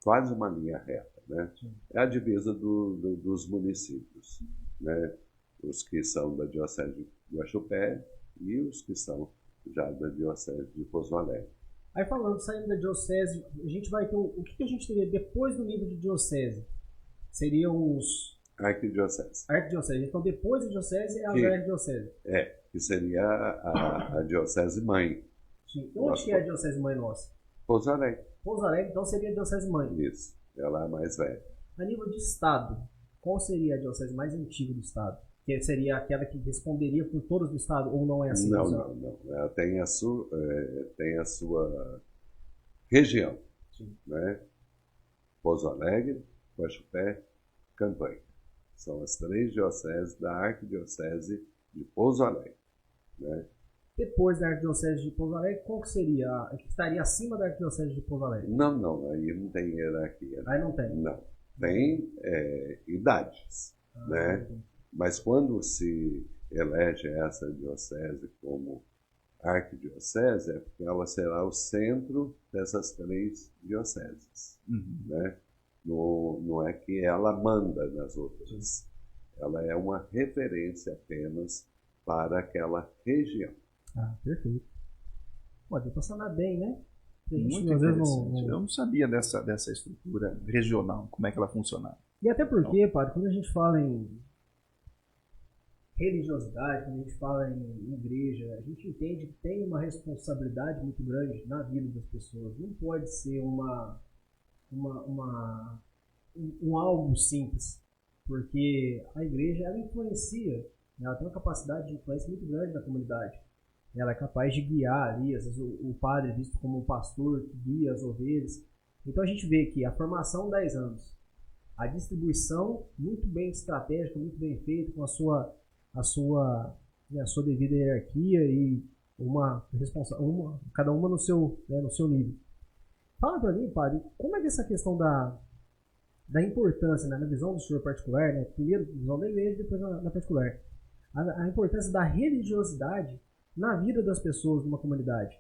Quase uma linha reta, né? É a divisa dos municípios, né? Os que são da diocese de Guaxupé e os que são já da diocese de Pouso Alegre. Aí falando, saindo da diocese, a gente vai ter o que a gente teria depois do nível de diocese? Seriam os Arquidiocese. arquidiocese. Então depois da diocese é a arquidiocese. Que seria a diocese mãe. Sim. Onde que é a diocese mãe nossa? Pouso Alegre. Pouso Alegre, então seria a diocese mãe. Isso, ela é a mais velha. A nível de estado, qual seria a diocese mais antiga do estado? Que seria aquela que responderia por todos do estado, ou não é assim? Não. Ela tem a sua região. Sim. Né? Pouso Alegre, Guaxupé, Campanha. São as 3 dioceses da arquidiocese de Pouso Alegre. Né? Depois da arquidiocese de Pouso Alegre, qual que seria a que estaria acima da arquidiocese de Pouso Alegre? Não, aí não tem hierarquia. Aí não tem? Não. Tem idades, né? Mas quando se elege essa diocese como arquidiocese, é porque ela será o centro dessas 3 dioceses. Né? Não é que ela manda nas outras. Ela é uma referência apenas para aquela região. Perfeito. Pode funcionar bem, né? Muito interessante. Eu não sabia dessa estrutura regional, como é que ela funcionava. E até porque, padre, quando a gente fala em religiosidade, quando a gente fala em igreja, a gente entende que tem uma responsabilidade muito grande na vida das pessoas. Não pode ser um algo simples, porque a igreja ela influencia, ela tem uma capacidade de influência muito grande na comunidade. Ela é capaz de guiar ali, às vezes o padre é visto como um pastor que guia as ovelhas. Então a gente vê que a formação 10 anos, a distribuição muito bem estratégica, muito bem feita, com a sua devida hierarquia e cada uma no seu nível. Fala para mim, padre, como é que essa questão da importância, né, na visão do senhor particular, né, primeiro na visão da igreja, depois na particular, a importância da religiosidade na vida das pessoas numa comunidade.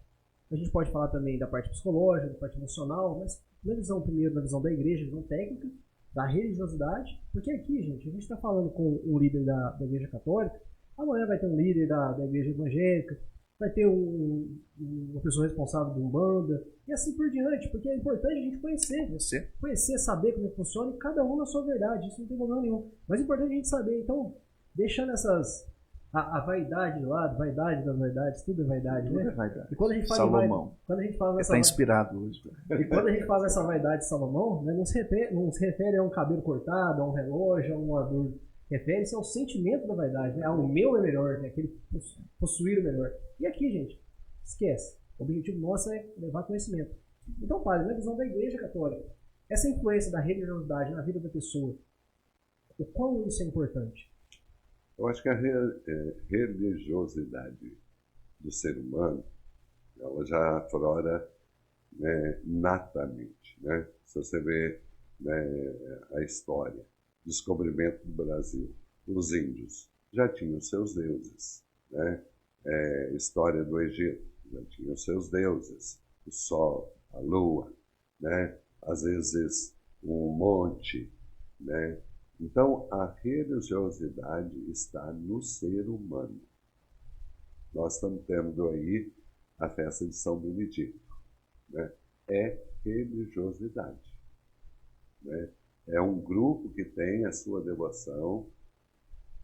A gente pode falar também da parte psicológica, da parte emocional, mas primeiro na visão da igreja, visão técnica, da religiosidade, porque aqui, gente, a gente está falando com um líder da igreja católica, amanhã vai ter um líder da igreja evangélica, vai ter uma pessoa responsável de Umbanda, e assim por diante, porque é importante a gente conhecer, saber como é que funciona, e cada um na sua verdade, isso não tem problema nenhum. Mas é importante a gente saber, então, deixando a vaidade de lado, vaidade das vaidades, tudo é vaidade, né? Tudo é vaidade. E quando a gente fala Salomão. quando a gente fala Está inspirado hoje. E quando a gente fala dessa vaidade de Salomão, né, não se refere a um cabelo cortado, a um relógio, a um adorno. Refere-se ao sentimento da vaidade, né? O meu é melhor, né? Aquele possuir o melhor. E aqui, gente, esquece. O objetivo nosso é levar conhecimento. Então, padre, na visão da Igreja Católica, essa influência da religiosidade na vida da pessoa, o quão isso é importante? Eu acho que a religiosidade do ser humano, ela já aflora, né, natamente, né? Se você vê, né, a história, descobrimento do Brasil, os índios já tinham seus deuses, né? História do Egito, já tinham seus deuses, o sol, a lua, né? Às vezes um monte, né? Então, a religiosidade está no ser humano. Nós estamos tendo aí a festa de São Benedito, né? É religiosidade, né? É um grupo que tem a sua devoção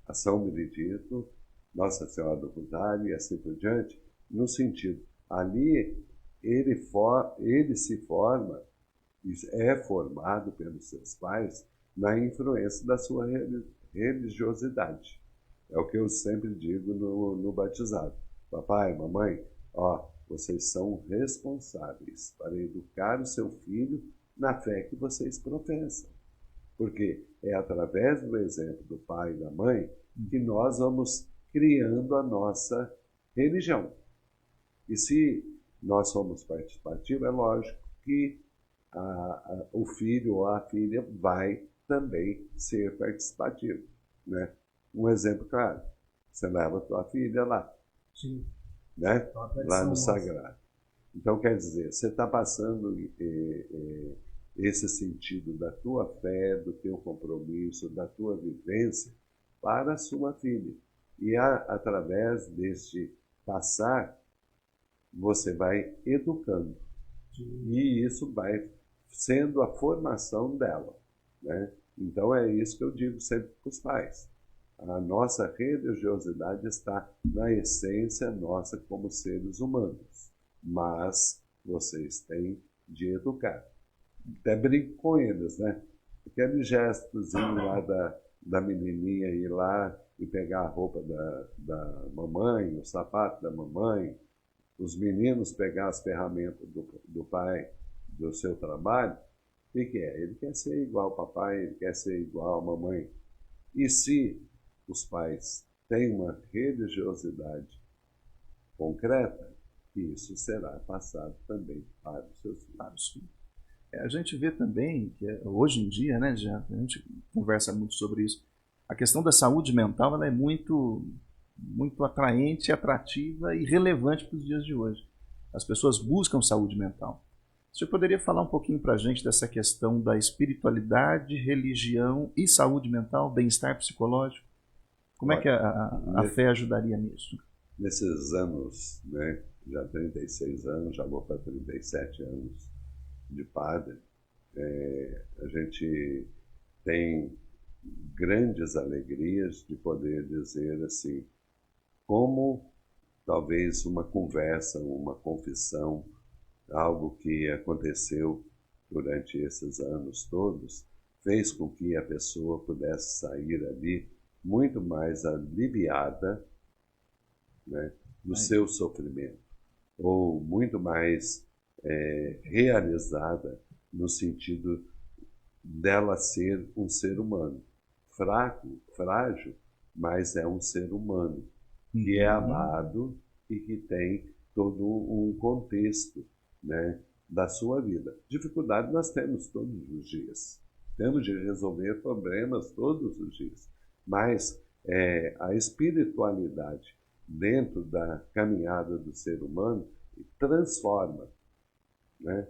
a São Benedito, Nossa Senhora do Rosário e assim por diante, no sentido, ali ele se forma, é formado pelos seus pais na influência da sua religiosidade. É o que eu sempre digo no batizado. Papai, mamãe, ó, vocês são responsáveis para educar o seu filho na fé que vocês professam. Porque é através do exemplo do pai e da mãe que nós vamos criando a nossa religião. E se nós somos participativos, é lógico que o filho ou a filha vai também ser participativo, né? Um exemplo claro, você leva a tua filha lá, Sim. né? Lá no Nossa. sagrado. Então, quer dizer, você está passando esse sentido da tua fé, do teu compromisso, da tua vivência para a sua filha. E através deste passar, você vai educando. E isso vai sendo a formação dela, né? Então é isso que eu digo sempre para os pais. A nossa religiosidade está na essência nossa como seres humanos. Mas vocês têm de educar. Até brinco com eles, né? Aquele gestozinho lá da menininha ir lá e pegar a roupa da mamãe, o sapato da mamãe, os meninos pegar as ferramentas do pai, do seu trabalho, o que é? Ele quer ser igual ao papai, ele quer ser igual à mamãe. E se os pais têm uma religiosidade concreta, isso será passado também para os seus filhos. A gente vê também que hoje em dia, né, a gente conversa muito sobre isso, a questão da saúde mental ela é muito atraente, atrativa e relevante para os dias de hoje. As pessoas buscam saúde mental. Você poderia falar um pouquinho para a gente dessa questão da espiritualidade, religião e saúde mental, bem-estar psicológico? Como é que a fé ajudaria nisso? Nesses anos, né, já 36 anos, já vou para 37 anos de padre, a gente tem grandes alegrias de poder dizer assim, como talvez uma conversa, uma confissão, algo que aconteceu durante esses anos todos, fez com que a pessoa pudesse sair ali muito mais aliviada, né, do seu sofrimento, ou muito mais realizada no sentido dela ser um ser humano, fraco, frágil, mas é um ser humano, que é amado e que tem todo um contexto, né, da sua vida. Dificuldade nós temos todos os dias. Temos de resolver problemas todos os dias. Mas a espiritualidade dentro da caminhada do ser humano transforma, né?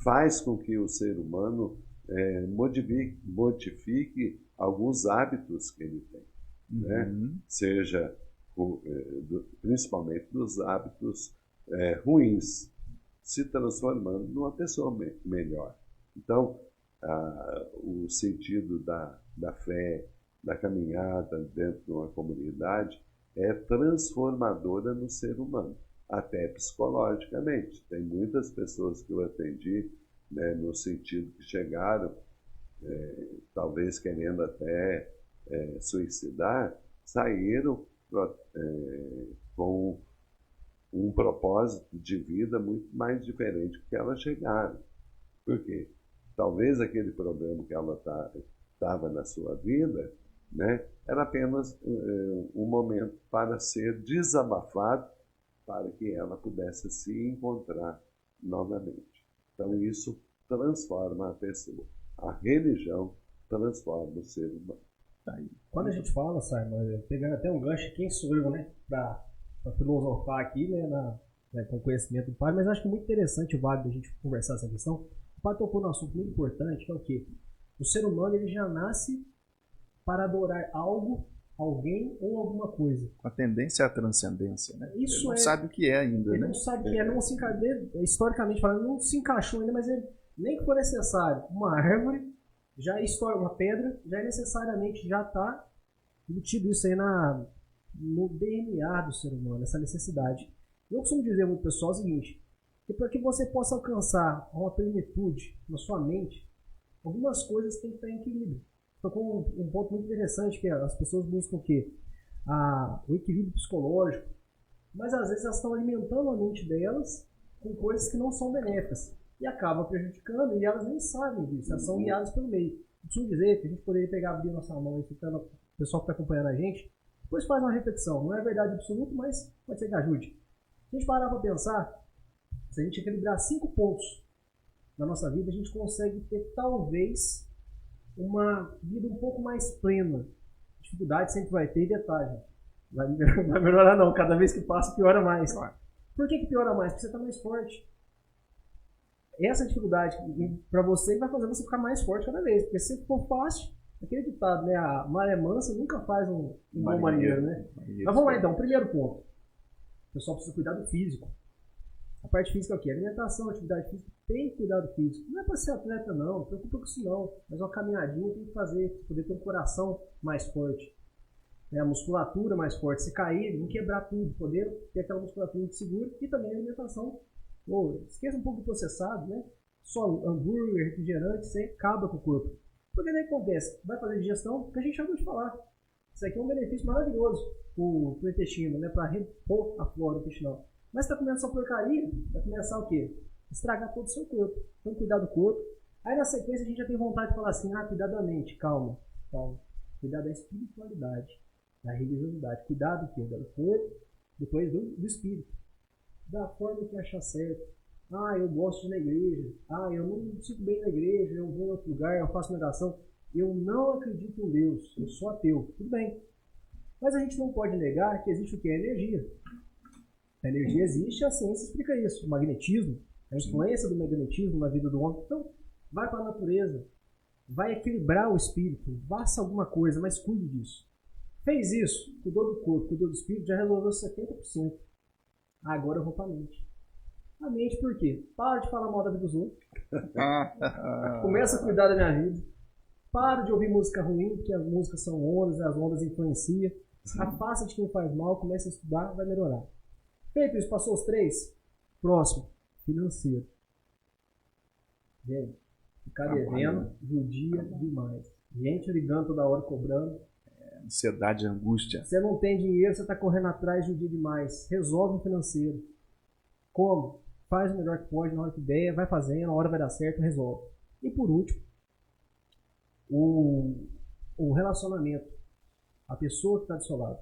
Faz com que o ser humano modifique alguns hábitos que ele tem, né? Seja principalmente dos hábitos ruins, se transformando numa pessoa melhor. Então, o sentido da fé, da caminhada dentro de uma comunidade é transformadora no ser humano, até psicologicamente. Tem muitas pessoas que eu atendi, né, no sentido que chegaram, talvez querendo até suicidar, saíram com um propósito de vida muito mais diferente do que elas chegaram. Por quê? Talvez aquele problema que ela estava na sua vida né? Era apenas um momento para ser desabafado, para que ela pudesse se encontrar novamente. Então isso transforma a pessoa. A religião transforma o ser humano. Quando a gente fala, Simon, pegando até um gancho, quem sou eu, né, para filosofar aqui, né, com o conhecimento do pai, mas acho que é muito interessante, Wagner, a gente conversar essa questão. O pai tocou num assunto muito importante, que é o quê? O ser humano, ele já nasce para adorar algo, alguém ou alguma coisa. Com a tendência à transcendência, né? Isso ele não é- sabe o que é ainda, Ele né? não sabe o que é, não se historicamente falando, não se encaixou ainda, mas nem que for necessário uma árvore, já é uma pedra, já necessariamente já está embutido isso aí no DNA do ser humano, essa necessidade. Eu costumo dizer muito pessoal o seguinte, que para que você possa alcançar uma plenitude na sua mente, algumas coisas têm que estar em equilíbrio. Tocou um ponto muito interessante, que é as pessoas buscam o quê? O equilíbrio psicológico, mas às vezes elas estão alimentando a mente delas com coisas que não são benéficas e acabam prejudicando, e elas nem sabem disso, elas são guiadas pelo meio. Eu costumo dizer que a gente poderia pegar, abrir a nossa mão e ficar, o pessoal que está acompanhando a gente, depois faz uma reflexão. Não é verdade absoluta, mas pode ser que ajude. Se a gente parar para pensar, se a gente equilibrar 5 pontos na nossa vida, a gente consegue ter talvez uma vida um pouco mais plena. Dificuldade sempre vai ter, e detalhe, vai melhorar não, cada vez que passa piora mais. Por que piora mais? Porque você está mais forte. Essa dificuldade para você vai fazer você ficar mais forte cada vez, porque se for fácil, aquele ditado, né, a maré mansa nunca faz um bom marinheiro, né? Mas vamos lá então, primeiro ponto. O pessoal precisa cuidar do físico. A parte física é o quê? Alimentação, atividade física, tem que cuidar do físico. Não é para ser atleta não, não preocupa com isso não, mas uma caminhadinha tem que fazer, para poder ter um coração mais forte, né? A musculatura mais forte, se cair, não quebrar tudo, poder ter aquela musculatura de seguro, e também a alimentação. Esqueça um pouco do processado, né? Só hambúrguer, refrigerante, você acaba com o corpo. Porque daí acontece, vai fazer digestão, porque a gente acabou de falar. Isso aqui é um benefício maravilhoso pro intestino, né? Para repor a flora intestinal. Mas se tá comendo essa porcaria, vai começar o quê? Estragar todo o seu corpo. Então cuidar do corpo. Aí na sequência a gente já tem vontade de falar assim, cuidar da mente, calma. Cuidar da espiritualidade, da religiosidade. Cuidar do quê? Do corpo, depois do espírito. Da forma que achar certo. Eu gosto de ir na igreja. Eu não me sinto bem na igreja, eu vou em outro lugar, eu faço oração. Eu não acredito em Deus, eu sou ateu. Tudo bem. Mas a gente não pode negar que existe o que? A energia. A energia existe, a ciência explica isso. O magnetismo, a influência do magnetismo na vida do homem. Então, vai para a natureza, vai equilibrar o espírito, faça alguma coisa, mas cuide disso. Fez isso, cuidou do corpo, cuidou do espírito, já resolveu 70%. Agora eu vou para a mente. A mente por quê? Para de falar mal da vida dos outros. Começa a cuidar da minha vida. Para de ouvir música ruim, porque as músicas são ondas, as ondas influenciam. Afasta de quem faz mal, começa a estudar, vai melhorar. Feito isso, passou os 3. Próximo, financeiro. Gente, ficar devendo judia demais. Gente ligando toda hora, cobrando. Ansiedade, angústia. Você não tem dinheiro, você está correndo atrás, judia demais. Resolve o financeiro. Como? Faz o melhor que pode, na hora que der, vai fazendo, a hora vai dar certo, resolve. E por último, o relacionamento. A pessoa que está do seu lado.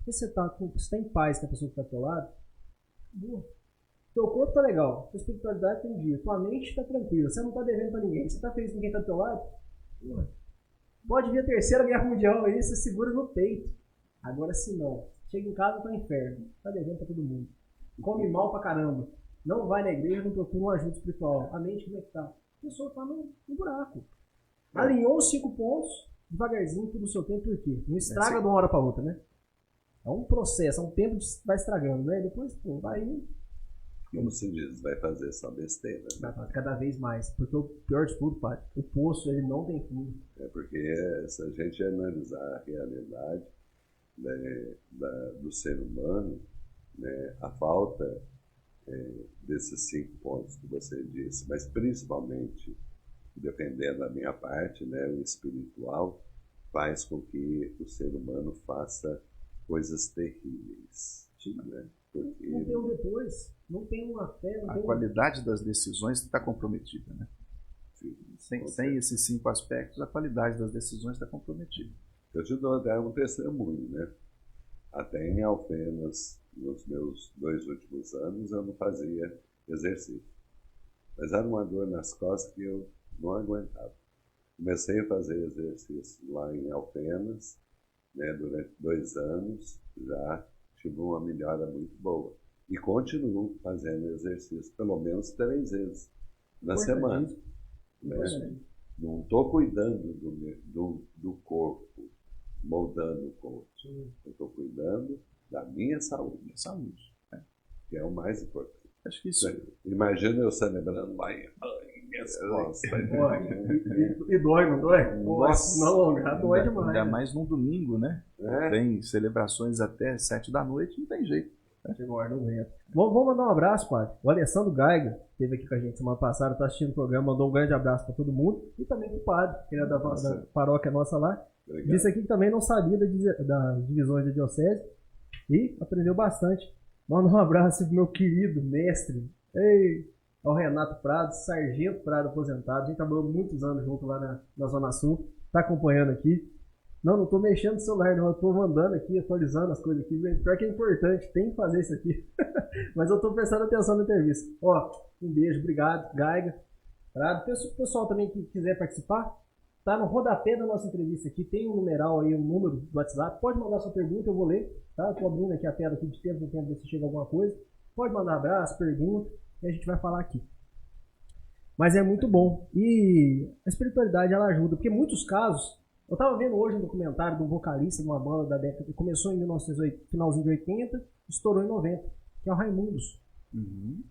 Se você está em paz com a pessoa que está do seu lado, boa. Teu corpo está legal, tua espiritualidade tem dia, tua mente está tranquila, você não está devendo para ninguém, você está feliz com quem está do teu lado, boa. Pode vir a Terceira Guerra Mundial aí, você segura no peito. Agora se não, chega em casa tá no inferno, tá devendo para todo mundo. Come mal pra caramba, não vai na igreja, não procura uma ajuda espiritual. A mente como é que tá? A pessoa tá no buraco. Alinhou os 5 pontos, devagarzinho, tudo no seu tempo, por quê? Não estraga de uma hora para outra, né? É um processo, é um tempo que vai estragando, né? Depois, vai indo. Como se diz, vai fazer essa besteira. Né? Cada vez mais. Porque o pior de tudo, pai, o poço, ele não tem fundo. É porque se a gente analisar a realidade, né, do ser humano, né, a falta desses 5 pontos que você disse, mas principalmente, dependendo da minha parte, né, o espiritual, faz com que o ser humano faça coisas terríveis. Né? Porque não tem um depois, não tem uma fé. A qualidade das decisões está comprometida. Né? Sem esses 5 aspectos, a qualidade das decisões está comprometida. Eu te dou até um testemunho, né? Até em Alfenas, nos meus 2 últimos anos, eu não fazia exercício. Mas era uma dor nas costas que eu não aguentava. Comecei a fazer exercício lá em Alfenas, né, durante 2 anos, já tive uma melhora muito boa. E continuo fazendo exercício pelo menos 3 vezes na semana. Né? Não estou cuidando do corpo, moldando o corpo. Eu estou cuidando da minha saúde. Que é o mais importante. Acho que isso. Imagina eu celebrando lá em minhas costas. E dói, não dói? Nossa. Não, já dói demais. Ainda mais num domingo, né? É. Tem celebrações até 7 da noite, não tem jeito. Vamos mandar um abraço, padre. O Alessandro Geiger, que esteve aqui com a gente semana passada, está assistindo o programa, mandou um grande abraço para todo mundo. E também para o padre, que é da paróquia nossa lá. Obrigado. Disse aqui que também não sabia das divisões da diocese e aprendeu bastante. Manda um abraço pro meu querido mestre, ao Renato Prado, Sargento Prado aposentado. A gente trabalhou muitos anos junto lá na Zona Sul. Tá acompanhando aqui. Não tô mexendo no celular, não. Eu tô mandando aqui, atualizando as coisas aqui. Pior que é importante, tem que fazer isso aqui. Mas eu tô prestando atenção na entrevista. Ó, um beijo, obrigado, Gaiga. Prado. O pessoal também que quiser participar, tá no rodapé da nossa entrevista aqui. Tem um numeral aí, um número do WhatsApp. Pode mandar sua pergunta, eu vou ler. Tá? Eu tô abrindo aqui a tela aqui de tempo em tempo, ver se chega alguma coisa. Pode mandar abraço, pergunta, e a gente vai falar aqui. Mas é muito bom. E a espiritualidade, ela ajuda. Porque em muitos casos... Eu tava vendo hoje um documentário de um vocalista de uma banda da década que começou em 1980, finalzinho de 80, estourou em 90, que é o Raimundos.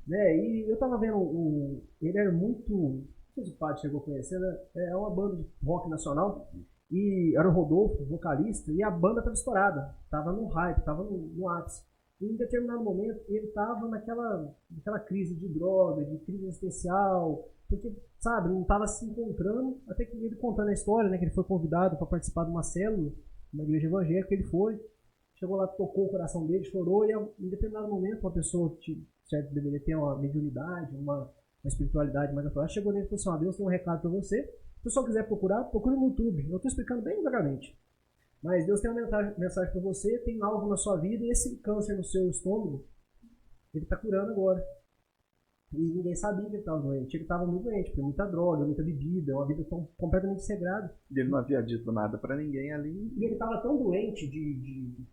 Né? E eu tava vendo, ele era muito... Não sei se o padre chegou a conhecer, né? É uma banda de rock nacional. E era o Rodolfo, o vocalista, e a banda tava estourada. Tava no hype, tava no ápice. E em determinado momento ele tava naquela crise de droga, de crise existencial, porque, sabe, não estava se encontrando, até que ele contando a história, né, que ele foi convidado para participar de uma célula, uma igreja evangélica, ele foi, chegou lá, tocou o coração dele, chorou, e em determinado momento uma pessoa, certo, deveria ter uma mediunidade, uma espiritualidade mais atual, chegou nele e falou assim, Deus tem um recado para você, se o pessoal quiser procurar, procure no YouTube, eu estou explicando bem devagamente, mas Deus tem uma mensagem para você, tem algo na sua vida, e esse câncer no seu estômago, ele está curando agora. E ninguém sabia que ele estava doente. Ele estava muito doente, porque muita droga, muita bebida, uma vida tão completamente sagrada. E ele não havia dito nada para ninguém ali. E ele estava tão doente de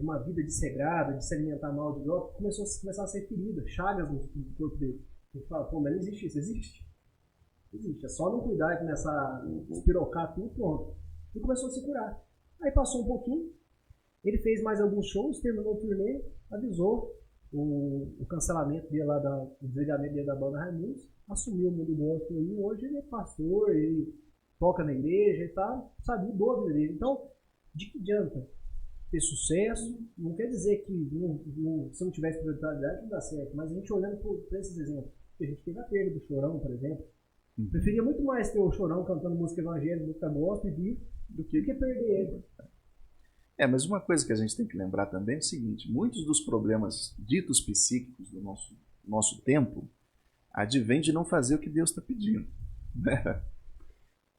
uma vida desregrada, de se alimentar mal de droga, que começou a ser ferida, chagas no corpo dele. Ele fala, pô, mas não existe isso. Existe. É só não cuidar e começar a espirocar tudo, pronto. E começou a se curar. Aí passou um pouquinho, ele fez mais alguns shows, terminou o turnê, avisou o cancelamento dele lá, o desligamento dele da banda Raimundos, assumiu o mundo gospel e hoje ele é pastor, ele toca na igreja e tal, sabe, mudou a vida dele. Então, de que adianta ter sucesso? Não quer dizer que se não tiver espiritualidade não dá certo, mas a gente olhando para esses exemplos, a gente teve a perda do Chorão, por exemplo, preferia muito mais ter o Chorão cantando música evangélica, música gospel e vivo, do que perder ele. Mas uma coisa que a gente tem que lembrar também é o seguinte, muitos dos problemas ditos psíquicos do nosso tempo advém de não fazer o que Deus está pedindo. Né?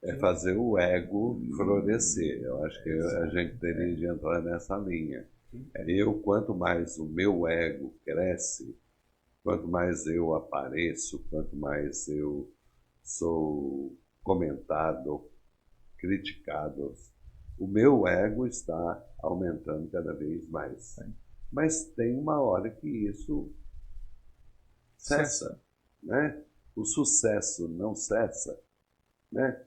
É fazer o ego florescer. Eu acho que a gente teria de entrar nessa linha. Quanto mais o meu ego cresce, quanto mais eu apareço, quanto mais eu sou comentado, criticado, o meu ego está aumentando cada vez mais. Mas tem uma hora que isso cessa. Né? O sucesso não cessa. Né?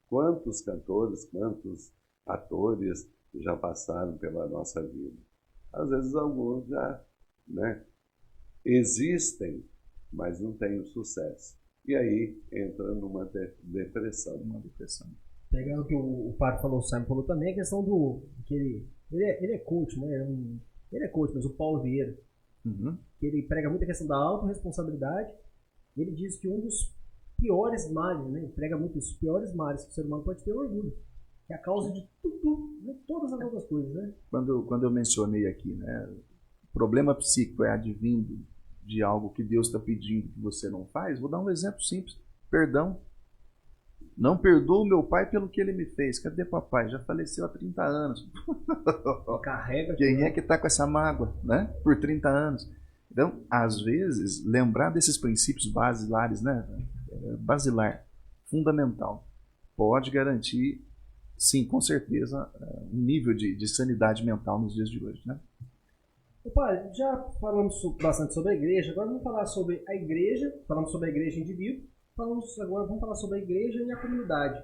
Quantos cantores, quantos atores já passaram pela nossa vida? Às vezes alguns já existem, mas não têm o sucesso. E aí entra numa depressão. Pegando o que o padre falou, o Simon falou também, a questão do... que ele é coach, né? Ele é coach, mas o Paulo Vieira, que ele prega muito a questão da autorresponsabilidade, ele diz que um dos piores males, né? Ele prega muito isso, os piores males que o ser humano pode ter é o orgulho, que é a causa de tudo, né? Todas as outras coisas, né? Quando eu mencionei aqui, né? O problema psíquico é advindo de algo que Deus está pedindo que você não faz, vou dar um exemplo simples, perdão. Não perdoo meu pai pelo que ele me fez. Cadê papai? Já faleceu há 30 anos. Carrega. Quem é que está com essa mágoa, né? Por 30 anos. Então, às vezes, lembrar desses princípios basilares, né? Basilar, fundamental, pode garantir, sim, com certeza, um nível de sanidade mental nos dias de hoje, né? Opa, já falamos bastante sobre a igreja, agora vamos falar sobre a igreja, falamos sobre a igreja indivíduo, agora vamos falar sobre a igreja e a comunidade.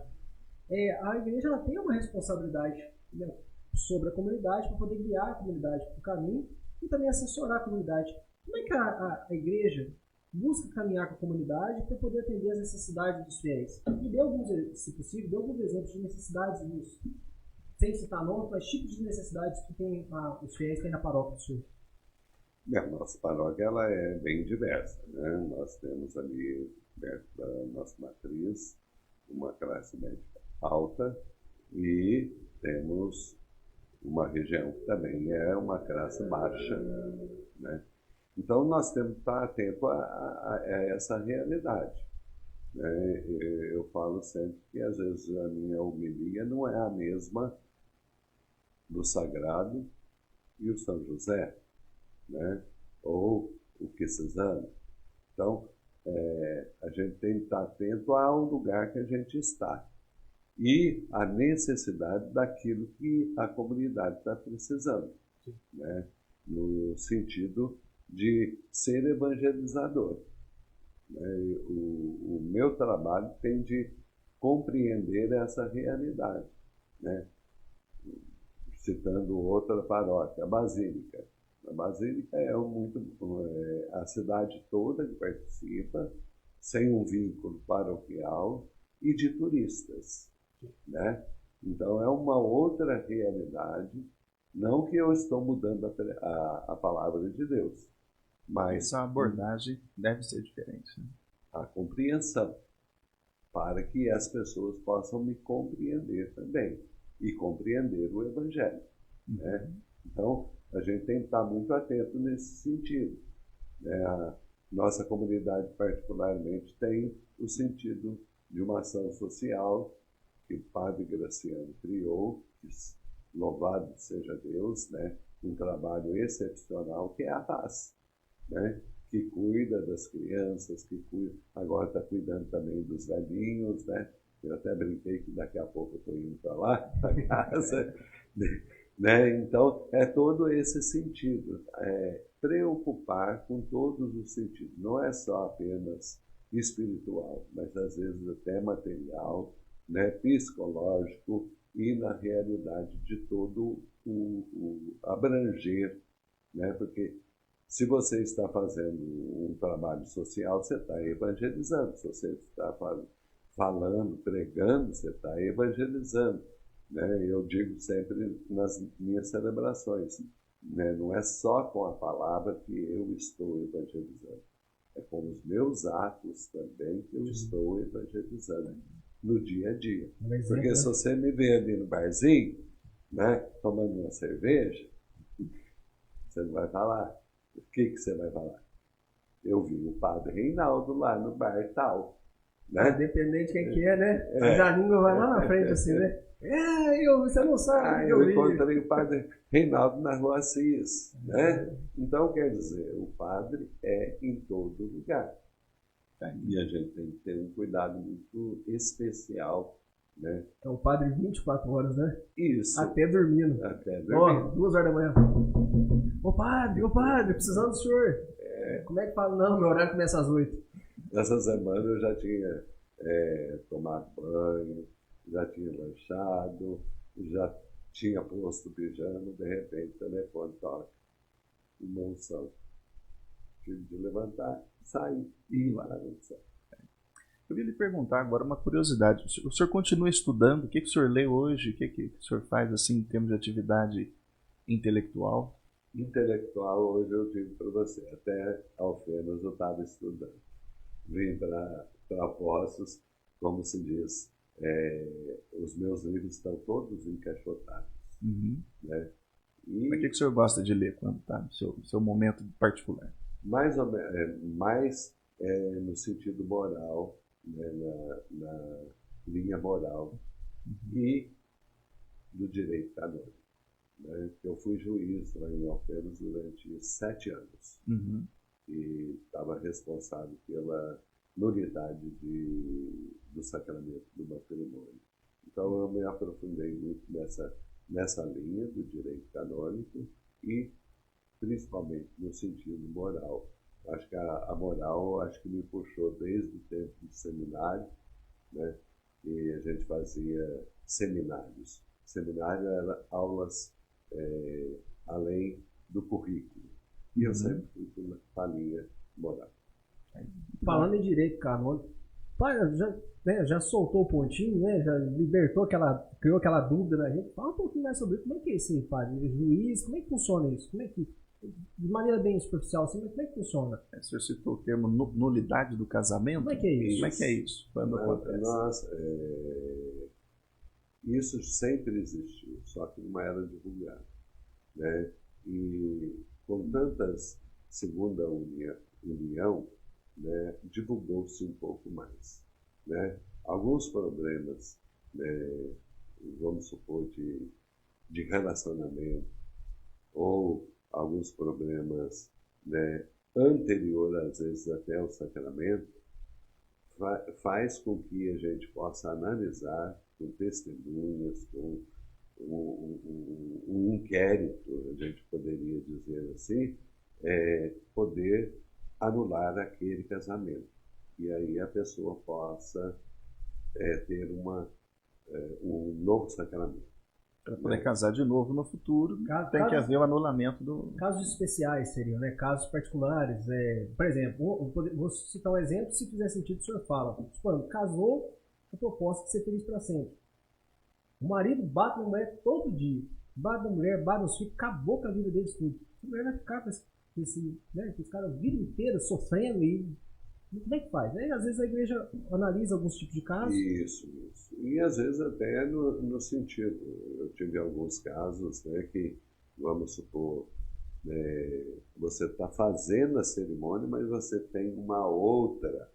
A igreja ela tem uma responsabilidade, né, sobre a comunidade para poder guiar a comunidade para o caminho e também assessorar a comunidade. Como é que a igreja busca caminhar com a comunidade para poder atender as necessidades dos fiéis? E dê alguns, se possível, dê alguns exemplos de necessidades nisso. Sem citar nomes, mas tipos de necessidades que tem, os fiéis têm na paróquia do Sul. A nossa paróquia ela é bem diversa, né? Nós temos ali, perto da nossa matriz, uma classe média alta e temos uma região que também é uma classe baixa, né? Então, nós temos que estar atentos a essa realidade, né? Eu falo sempre que, às vezes, a minha homilia não é a mesma do Sagrado e o São José, né? Ou o Quissezano. Então, a gente tem que estar atento ao lugar que a gente está e à necessidade daquilo que a comunidade está precisando, né? No sentido de ser evangelizador, né? O meu trabalho tem de compreender essa realidade, né? Citando outra paróquia, a Basílica. A Basílica é a cidade toda que participa, sem um vínculo paroquial e de turistas, né? Então é uma outra realidade, não que eu estou mudando a palavra de Deus, mas essa abordagem deve ser diferente, né? A compreensão, para que as pessoas possam me compreender também e compreender o Evangelho, né? Então, a gente tem que estar muito atento nesse sentido, né? A nossa comunidade, particularmente, tem o sentido de uma ação social que o Padre Graciano criou, louvado seja Deus, né? Um trabalho excepcional que é a paz, né? Que cuida das crianças, agora está cuidando também dos velhinhos, né? Eu até brinquei que daqui a pouco eu estou indo para lá, para casa, né? Então, é todo esse sentido, preocupar com todos os sentidos, não é só apenas espiritual, mas às vezes até material, né? Psicológico e na realidade de todo o abranger, né? Porque se você está fazendo um trabalho social, você está evangelizando. Se você está falando, pregando, você está evangelizando, né? Eu digo sempre nas minhas celebrações, né? Não é só com a palavra que eu estou evangelizando, é com os meus atos também que eu estou evangelizando no dia a dia. Porque se você me vê ali no barzinho, né, tomando uma cerveja, você não vai falar. O que você vai falar? Eu vi o Padre Reinaldo lá no bar tal, né? Independente de quem que é, né? A língua vai lá na frente, assim, né? Você não sabe que eu encontrei o Padre Reinaldo na Rua Assis, né? Então, quer dizer, o Padre é em todo lugar. E a gente tem que ter um cuidado muito especial, né? É o Padre 24 horas, né? Isso. Até dormindo. Até dormindo. 2 horas da manhã. Ô padre, precisando do senhor. Como é que fala? Não, meu horário começa às 8. Nessa semana eu já tinha tomado banho, já tinha lanchado, já tinha posto o pijama, de repente o telefone toca. Emoção. Tive de levantar, sair e ir lá no céu. Eu queria lhe perguntar agora uma curiosidade. O senhor continua estudando? O que o senhor lê hoje? O que o senhor faz assim em termos de atividade intelectual? Intelectual, hoje eu digo para você, até Alfenas eu estava estudando. Vim para Poços, como se diz, os meus livros estão todos encaixotados. Né? Mas o que o senhor gosta de ler quando está no seu momento particular? Mais ou menos, mais no sentido moral, né? linha moral e do direito canônico. Né? Eu fui juiz lá em Alfenas durante 7 anos e estava responsável pela nulidade do sacramento do matrimônio. Então eu me aprofundei muito nessa linha do direito canônico e principalmente no sentido moral. Acho que a moral acho que me puxou desde o tempo do seminário, né? E a gente fazia seminários. Seminário era aulas além do currículo. E eu sempre fui para a linha moral. Falando em direito canônico, já soltou o pontinho, né? Já libertou criou aquela dúvida na gente. Fala um pouquinho mais sobre isso. Como é que é isso aí, padre? Juiz, como é que funciona isso? Como é que, de maneira bem superficial, assim, como é que funciona? O senhor citou o termo nulidade do casamento. Como é que é isso? Como é que é isso? Quando acontece? Isso sempre existiu, só que não era divulgado. Né? E com tantas segunda união, né, divulgou-se um pouco mais. Né? Alguns problemas, né, vamos supor, de relacionamento, ou alguns problemas, né, anterior, às vezes, até ao sacramento, faz com que a gente possa analisar com testemunhas, com um inquérito, a gente poderia dizer assim, poder anular aquele casamento. E aí a pessoa possa ter um novo sacramento. Para poder casar de novo no futuro, tem que haver o anulamento do... Casos especiais seriam, né? Casos particulares. Por exemplo, vou citar um exemplo, se fizer sentido, o senhor fala. Quando casou, a proposta de ser feliz para sempre. O marido bate na mulher todo dia. Bate na mulher, bate nos filhos, acabou com a vida deles tudo. A mulher vai ficar com esse cara a vida inteira sofrendo e... Como é que faz? Às vezes a igreja analisa alguns tipos de casos. Isso. E às vezes até no sentido. Eu tive alguns casos, né, que, vamos supor, você está fazendo a cerimônia, mas você tem uma outra.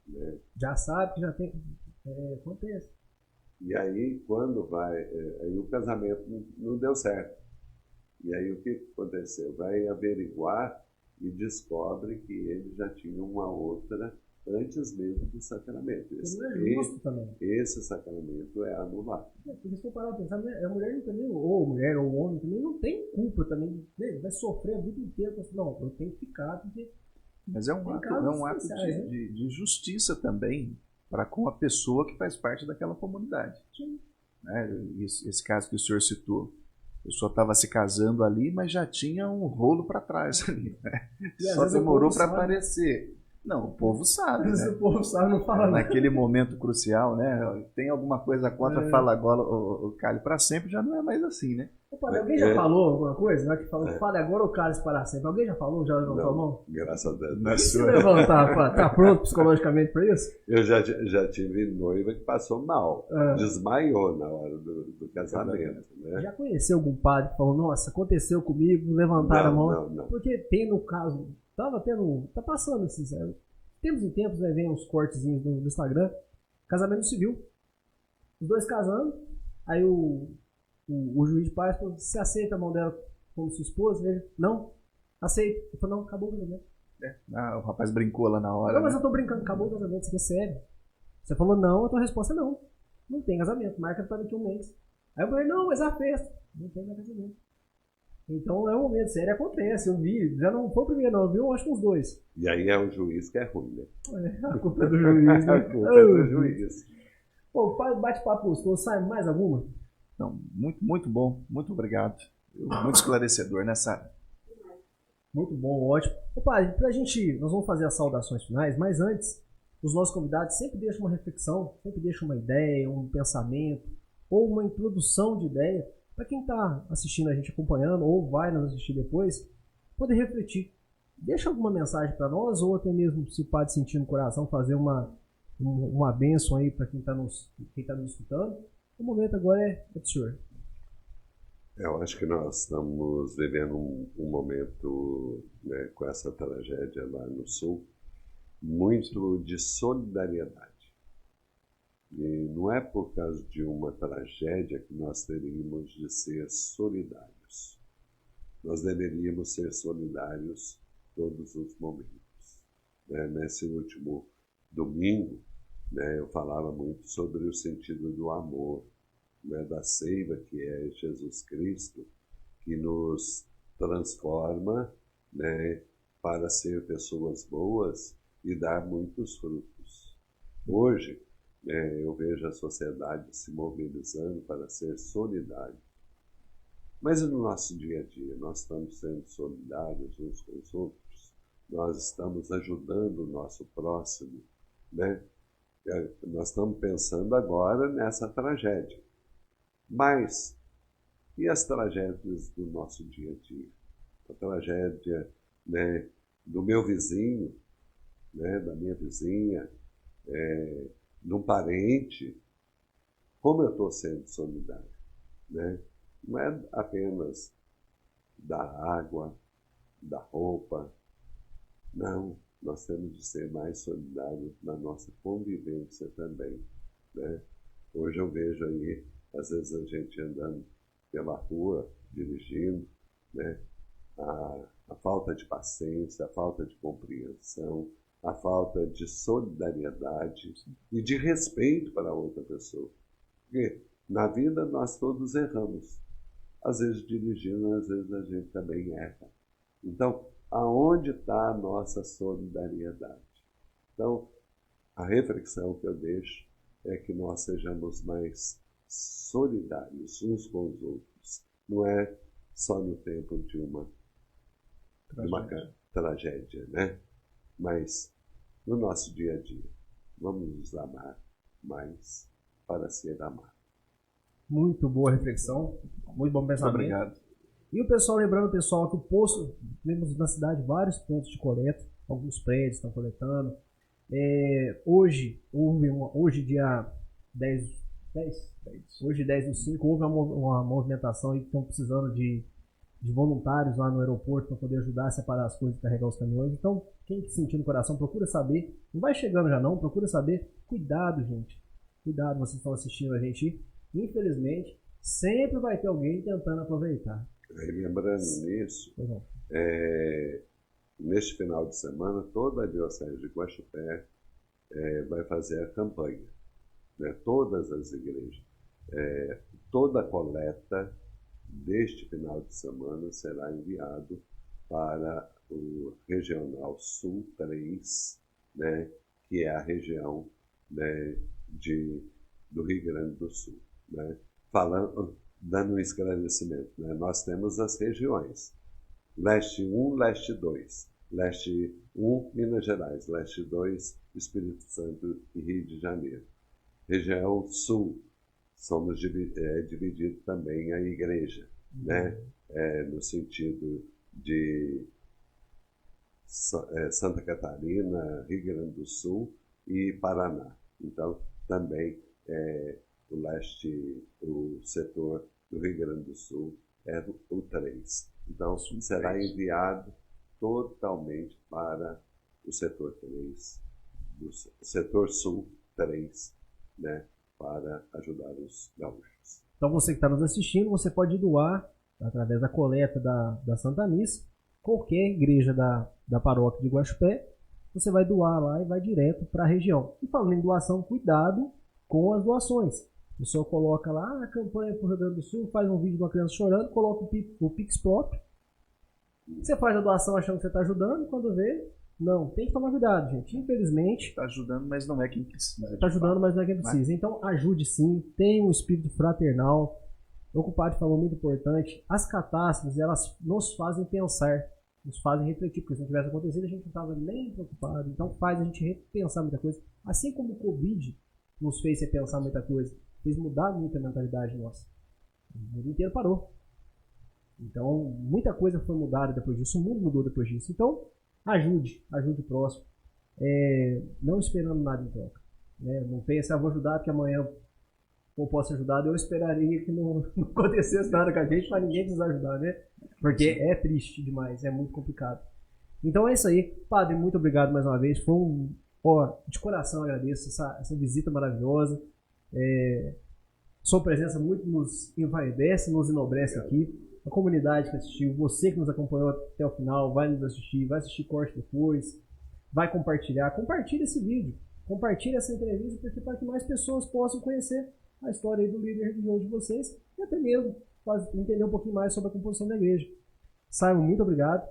Né? Já sabe que já tem... acontece. E aí, quando aí o casamento não deu certo. E aí o que aconteceu? Vai averiguar e descobre que ele já tinha uma outra antes mesmo do sacramento. Isso não é justo também. Esse sacramento é anulado. Porque se for parar pra pensar, a mulher também, ou a mulher ou o homem também, não tem culpa também. Né? Vai sofrer a vida inteira. Não, eu tenho que ficar. Porque mas é um ato de justiça também para com a pessoa que faz parte daquela comunidade. Sim. Né? Esse caso que o senhor citou. A pessoa estava se casando ali, mas já tinha um rolo para trás ali. Né? Só demorou para aparecer. Não, o povo sabe. Né? O povo sabe, não fala nada. Naquele momento crucial, né? Tem alguma coisa contra, fala agora o cálice para sempre, já não é mais assim, né? Alguém já falou alguma coisa? Né? Que falou, fale agora o cálice para sempre. Alguém já falou? Já levantou a mão? Graças a Deus. Não é se levantar, tá pronto psicologicamente para isso? Eu já tive noiva que passou mal. Desmaiou na hora do casamento. Né? Já conheceu algum padre que falou, nossa, aconteceu comigo, levantaram a mão? Não. Porque tem no caso, tá passando esses tempos em tempos, né, vem uns cortezinhos no Instagram, casamento civil, os dois casando, aí o juiz de paz falou, você aceita a mão dela como sua esposa? Ele, não, aceito. Ele falou, não, acabou o casamento. O rapaz brincou lá na hora. Não, mas eu tô brincando, acabou o casamento, isso aqui é sério. Você falou não, a tua resposta é não. Não tem casamento, marca para daqui a um mês. Aí eu falei, não, mas a festa. Não tem mais casamento. Então é um momento sério, acontece, eu vi, já não foi o primeiro não, eu vi, eu acho que uns 2. E aí é o juiz que é ruim, né? A culpa é do juiz, né? A culpa é do juiz. Pô, bate-papo gostoso, sai mais alguma? Não, muito bom, muito obrigado. Muito esclarecedor nessa área. Muito bom, ótimo. Ô, padre, nós vamos fazer as saudações finais, mas antes, os nossos convidados sempre deixam uma reflexão, sempre deixam uma ideia, um pensamento, ou uma introdução de ideia, para quem está assistindo a gente, acompanhando, ou vai nos assistir depois, poder refletir. Deixa alguma mensagem para nós, ou até mesmo, se o padre sentir no coração, fazer uma bênção aí para quem está nos escutando. O momento agora é do senhor. Eu acho que nós estamos vivendo um momento, né, com essa tragédia lá no Sul, muito de solidariedade. E não é por causa de uma tragédia que nós teríamos de ser solidários. Nós deveríamos ser solidários todos os momentos. Nesse último domingo, eu falava muito sobre o sentido do amor, da seiva que é Jesus Cristo, que nos transforma, para ser pessoas boas e dar muitos frutos. Hoje, eu vejo a sociedade se mobilizando para ser solidária. Mas no nosso dia a dia, nós estamos sendo solidários uns com os outros? Nós estamos ajudando o nosso próximo, Nós estamos pensando agora nessa tragédia. Mas, e as tragédias do nosso dia a dia? A tragédia, do meu vizinho, da minha vizinha, de um parente. Como eu estou sendo solidário? Não é apenas da água, da roupa. Não, nós temos de ser mais solidários na nossa convivência também. Hoje eu vejo aí, às vezes a gente andando pela rua, dirigindo, a falta de paciência, a falta de compreensão, a falta de solidariedade e de respeito para a outra pessoa. Porque na vida nós todos erramos. Às vezes dirigindo, às vezes a gente também erra. Então, aonde está a nossa solidariedade? Então, a reflexão que eu deixo é que nós sejamos mais solidários uns com os outros. Não é só no tempo de uma tragédia, Mas no nosso dia a dia, vamos nos amar mais para ser amado. Muito boa reflexão, muito bom pensamento. Obrigado. E o pessoal, lembrando, pessoal, que o posto, temos na cidade vários pontos de coleta, alguns prédios estão coletando. Hoje, dia 10, hoje 10/5, houve uma movimentação e estão precisando de voluntários lá no aeroporto para poder ajudar a separar as coisas e carregar os caminhões. Então, quem sentir no coração, procura saber. Não vai chegando já não, procura saber. Cuidado, gente. Cuidado, vocês estão assistindo a gente. Infelizmente, sempre vai ter alguém tentando aproveitar. E lembrando nisso, neste final de semana, toda a Diocese de Guaxupé vai fazer a campanha. Todas as igrejas. Toda a coleta deste final de semana será enviado para o Regional Sul 3, que é a região do Rio Grande do Sul. Dando um esclarecimento, nós temos as regiões, Leste 1, Leste 2, Leste 1, Minas Gerais, Leste 2, Espírito Santo e Rio de Janeiro. Região Sul, somos divididos também a igreja, no sentido de Santa Catarina, Rio Grande do Sul e Paraná. Então, também o setor do Rio Grande do Sul é o 3. Então, será enviado totalmente para o setor 3, do setor Sul 3, para ajudar os gaúchos. Então, você que está nos assistindo, você pode doar, através da coleta da Santa Missa, qualquer igreja da paróquia de Guaxupé, você vai doar lá e vai direto para a região. E falando em doação, cuidado com as doações. O senhor coloca lá a campanha para o Rio Grande do Sul, faz um vídeo de uma criança chorando, coloca o Pix próprio. Você faz a doação achando que você está ajudando, quando vê, não. Tem que tomar cuidado, gente. Infelizmente... Está ajudando, mas não é quem precisa. Está ajudando, mas não é quem precisa. Então, ajude sim. Tenha um espírito fraternal. O compadre falou muito importante. As catástrofes, elas nos fazem pensar, nos fazem refletir. Porque se não tivesse acontecido, a gente não estava nem preocupado. Então, faz a gente repensar muita coisa. Assim como o Covid nos fez repensar muita coisa, fez mudar muita mentalidade nossa. O mundo inteiro parou. Então, muita coisa foi mudada depois disso. O mundo mudou depois disso. Então, ajude o próximo. Não esperando nada em troca. Não pense, vou ajudar porque amanhã eu posso ajudar. Eu esperaria que não acontecesse nada com a gente para ninguém precisar ajudar, Porque é triste demais, é muito complicado. Então é isso aí. Padre, muito obrigado mais uma vez. Foi de coração agradeço essa visita maravilhosa. Sua presença muito nos envaidece, nos enobrece aqui. A comunidade que assistiu, você que nos acompanhou até o final, vai nos assistir, vai assistir corte depois, vai compartilhar. Compartilhe esse vídeo, compartilhe essa entrevista, porque para que mais pessoas possam conhecer a história aí do líder religioso de vocês e até mesmo entender um pouquinho mais sobre a composição da igreja. Simon, muito obrigado.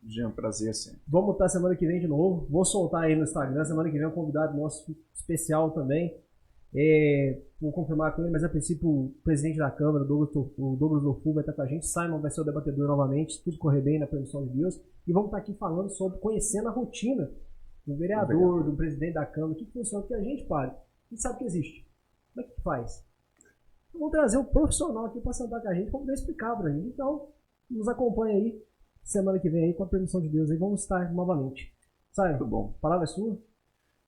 Jean, prazer sempre. Vamos estar semana que vem de novo. Vou soltar aí no Instagram. Semana que vem é um convidado nosso especial também. Vou confirmar com ele, mas a princípio o presidente da Câmara, o Douglas Lofu, vai estar com a gente. Simon vai ser o debatedor novamente, se tudo correr bem na permissão de Deus. E vamos estar aqui falando sobre, conhecendo a rotina do vereador, do presidente da Câmara, o que funciona, porque a gente, a gente sabe que existe. Como é que faz? Então, vamos trazer um profissional aqui para sentar com a gente, para poder explicar para a gente. Então, nos acompanha aí, semana que vem aí, com a permissão de Deus, aí vamos estar novamente. Simon, Muito bom. A palavra é sua.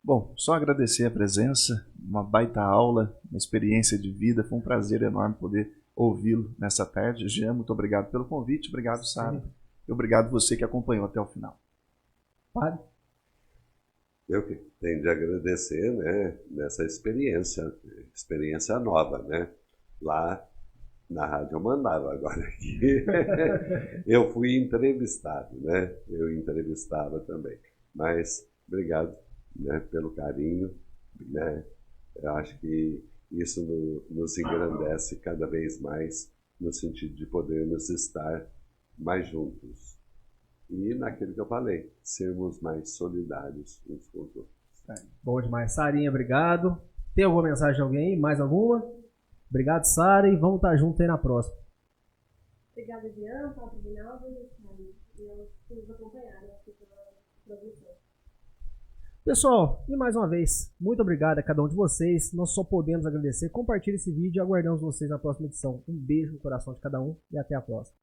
Bom, só agradecer a presença, uma baita aula, uma experiência de vida, foi um prazer enorme poder ouvi-lo nessa tarde. Jean, muito obrigado pelo convite, obrigado, Sara, e obrigado você que acompanhou até o final. Padre. Eu que tenho de agradecer, né, nessa experiência nova, né? Lá na rádio eu mandava, agora aqui eu fui entrevistado, né? Eu entrevistava também, mas obrigado, né, pelo carinho, né? Eu acho que isso nos engrandece cada vez mais no sentido de podermos estar mais juntos. E naquilo que eu falei, sermos mais solidários uns com os outros. Bom demais. Sarinha, obrigado. Tem alguma mensagem de alguém aí? Mais alguma? Obrigado, Sara, e vamos estar juntos aí na próxima. Obrigada, Jean, Padre Vinaldo e aos que nos acompanharam aqui pela produção. Pessoal, e mais uma vez, muito obrigado a cada um de vocês. Nós só podemos agradecer. Compartilhe esse vídeo e aguardamos vocês na próxima edição. Um beijo no coração de cada um e até a próxima.